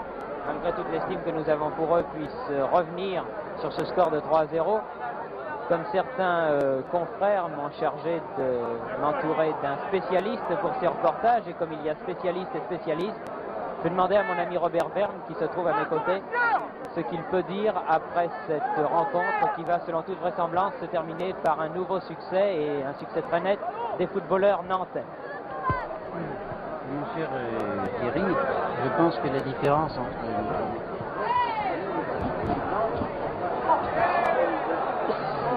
malgré toute l'estime que nous avons pour eux, puissent revenir sur ce score de 3-0, comme certains confrères m'ont chargé de m'entourer d'un spécialiste pour ces reportages, et comme il y a spécialistes et spécialistes, je demandais à mon ami Robert Berne, qui se trouve à mes côtés, ce qu'il peut dire après cette rencontre qui va, selon toute vraisemblance, se terminer par un nouveau succès, et un succès très net des footballeurs nantais. Mon cher Thierry, je pense que la différence entre...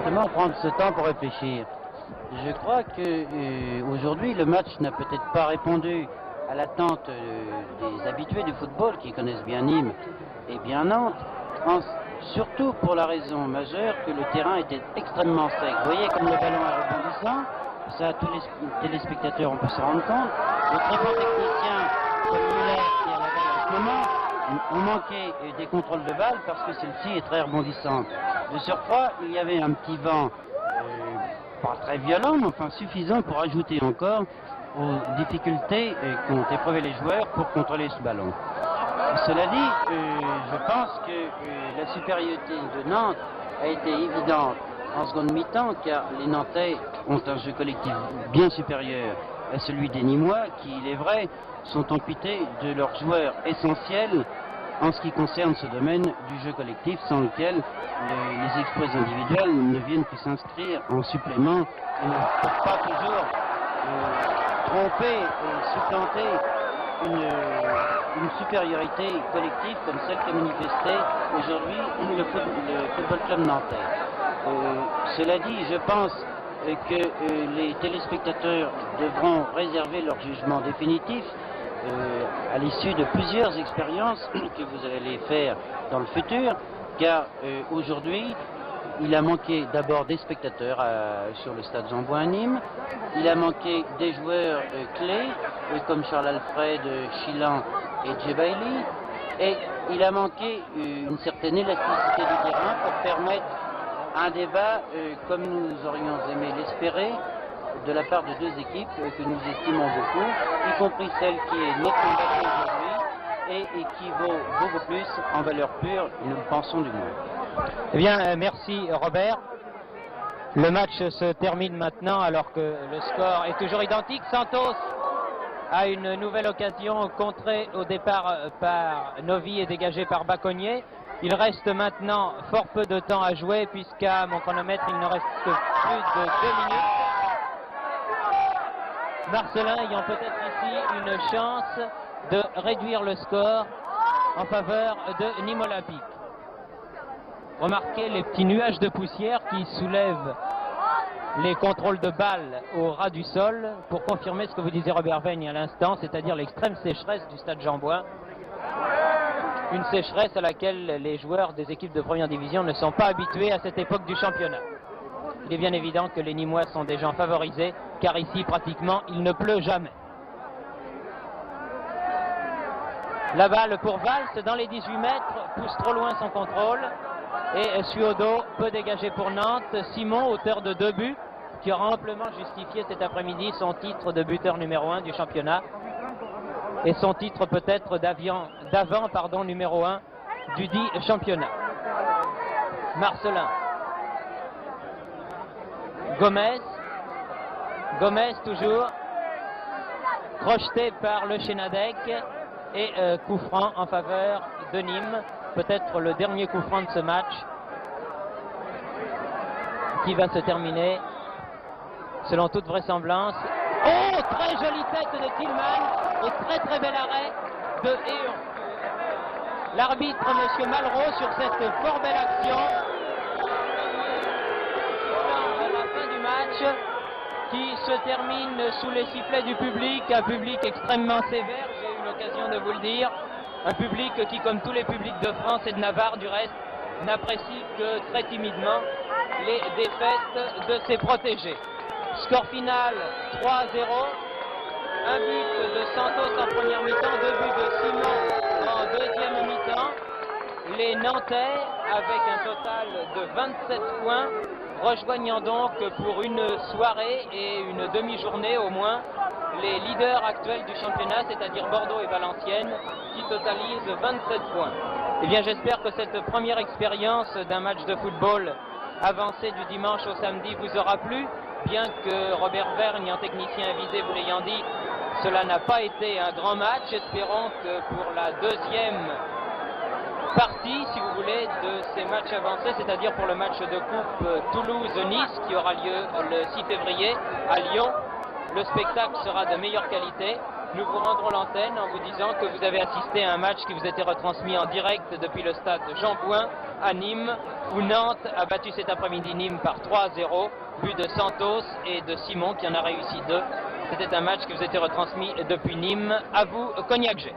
Simplement prendre ce temps pour réfléchir. Je crois que aujourd'hui le match n'a peut-être pas répondu à l'attente des habitués du football qui connaissent bien Nîmes et bien Nantes, surtout pour la raison majeure que le terrain était extrêmement sec. Vous voyez comme le ballon est rebondissant, ça tous les téléspectateurs ont pu se rendre compte. Le très bon technicien comme Muller qui est à la balle en ce moment ont manqué des contrôles de balle parce que celle-ci est très rebondissante. De surcroît, il y avait un petit vent, pas très violent, mais enfin suffisant pour ajouter encore aux difficultés qu'ont éprouvé les joueurs pour contrôler ce ballon. Cela dit, je pense que la supériorité de Nantes a été évidente en seconde mi-temps, car les Nantais ont un jeu collectif bien supérieur à celui des Nîmois, qui, il est vrai, sont amputés de leurs joueurs essentiels en ce qui concerne ce domaine du jeu collectif, sans lequel les exploits individuels ne viennent que s'inscrire en supplément et ne peuvent pas toujours tromper et supplanter une supériorité collective comme celle qu'a manifestée aujourd'hui le football club nantais. Cela dit, je pense que les téléspectateurs devront réserver leur jugement définitif à l'issue de plusieurs expériences que vous allez faire dans le futur, car aujourd'hui, il a manqué d'abord des spectateurs sur le stade Jean-Bouin à Nîmes, il a manqué des joueurs clés, comme Charles Alfred, Chilan et Djebaili, et il a manqué une certaine élasticité du terrain pour permettre un débat, comme nous aurions aimé l'espérer, de la part de deux équipes que nous estimons beaucoup, y compris celle qui est nettement battue aujourd'hui et qui vaut beaucoup plus en valeur pure, nous le pensons du moins. Eh bien, merci Robert. Le match se termine maintenant alors que le score est toujours identique. Santos a une nouvelle occasion contrée au départ par Novi et dégagée par Baconnier. Il reste maintenant fort peu de temps à jouer puisqu'à mon chronomètre il ne reste que plus de 2 minutes. Marcelin ayant peut-être ici une chance de réduire le score en faveur de Nîmes Olympique. Remarquez les petits nuages de poussière qui soulèvent les contrôles de balles au ras du sol pour confirmer ce que vous disiez Robert Veigne à l'instant, c'est-à-dire l'extrême sécheresse du stade Jean-Bouin. Une sécheresse à laquelle les joueurs des équipes de première division ne sont pas habitués à cette époque du championnat. Il est bien évident que les Nîmois sont des gens favorisés, car ici, pratiquement, il ne pleut jamais. La balle pour Valls dans les 18 mètres, pousse trop loin son contrôle. Et Suodo peut dégager pour Nantes. Simon, auteur de 2 buts, qui aura amplement justifié cet après-midi son titre de buteur numéro 1 du championnat. Et son titre peut-être d'avant numéro 1 du dit championnat. Marcelin. Gomez toujours. Crocheté par le Chénadec. Et coup franc en faveur de Nîmes. Peut-être le dernier coup franc de ce match. Qui va se terminer selon toute vraisemblance. Oh, très jolie tête de Tillman et très bel arrêt de Héon. L'arbitre, M. Malraux, sur cette fort belle action. À la fin du match, qui se termine sous les sifflets du public, un public extrêmement sévère, j'ai eu l'occasion de vous le dire. Un public qui, comme tous les publics de France et de Navarre, du reste, n'apprécie que très timidement les défaites de ses protégés. Score final 3-0. Un but de Santos en première mi-temps, 2 buts de Simon en deuxième mi-temps. Les Nantais, avec un total de 27 points, rejoignant donc pour une soirée et une demi-journée au moins les leaders actuels du championnat, c'est-à-dire Bordeaux et Valenciennes, qui totalisent 27 points. Eh bien, j'espère que cette première expérience d'un match de football avancé du dimanche au samedi vous aura plu, bien que Robert Vergne, en technicien avisé, vous l'ayant dit, cela n'a pas été un grand match. Espérons que pour la deuxième partie, si vous voulez, de ces matchs avancés, c'est-à-dire pour le match de coupe Toulouse-Nice qui aura lieu le 6 février à Lyon, le spectacle sera de meilleure qualité. Nous vous rendrons l'antenne en vous disant que vous avez assisté à un match qui vous était retransmis en direct depuis le stade Jean-Bouin à Nîmes, où Nantes a battu cet après-midi Nîmes par 3-0, but de Santos et de Simon qui en a réussi 2. C'était un match qui vous était retransmis depuis Nîmes. À vous, Cognac G.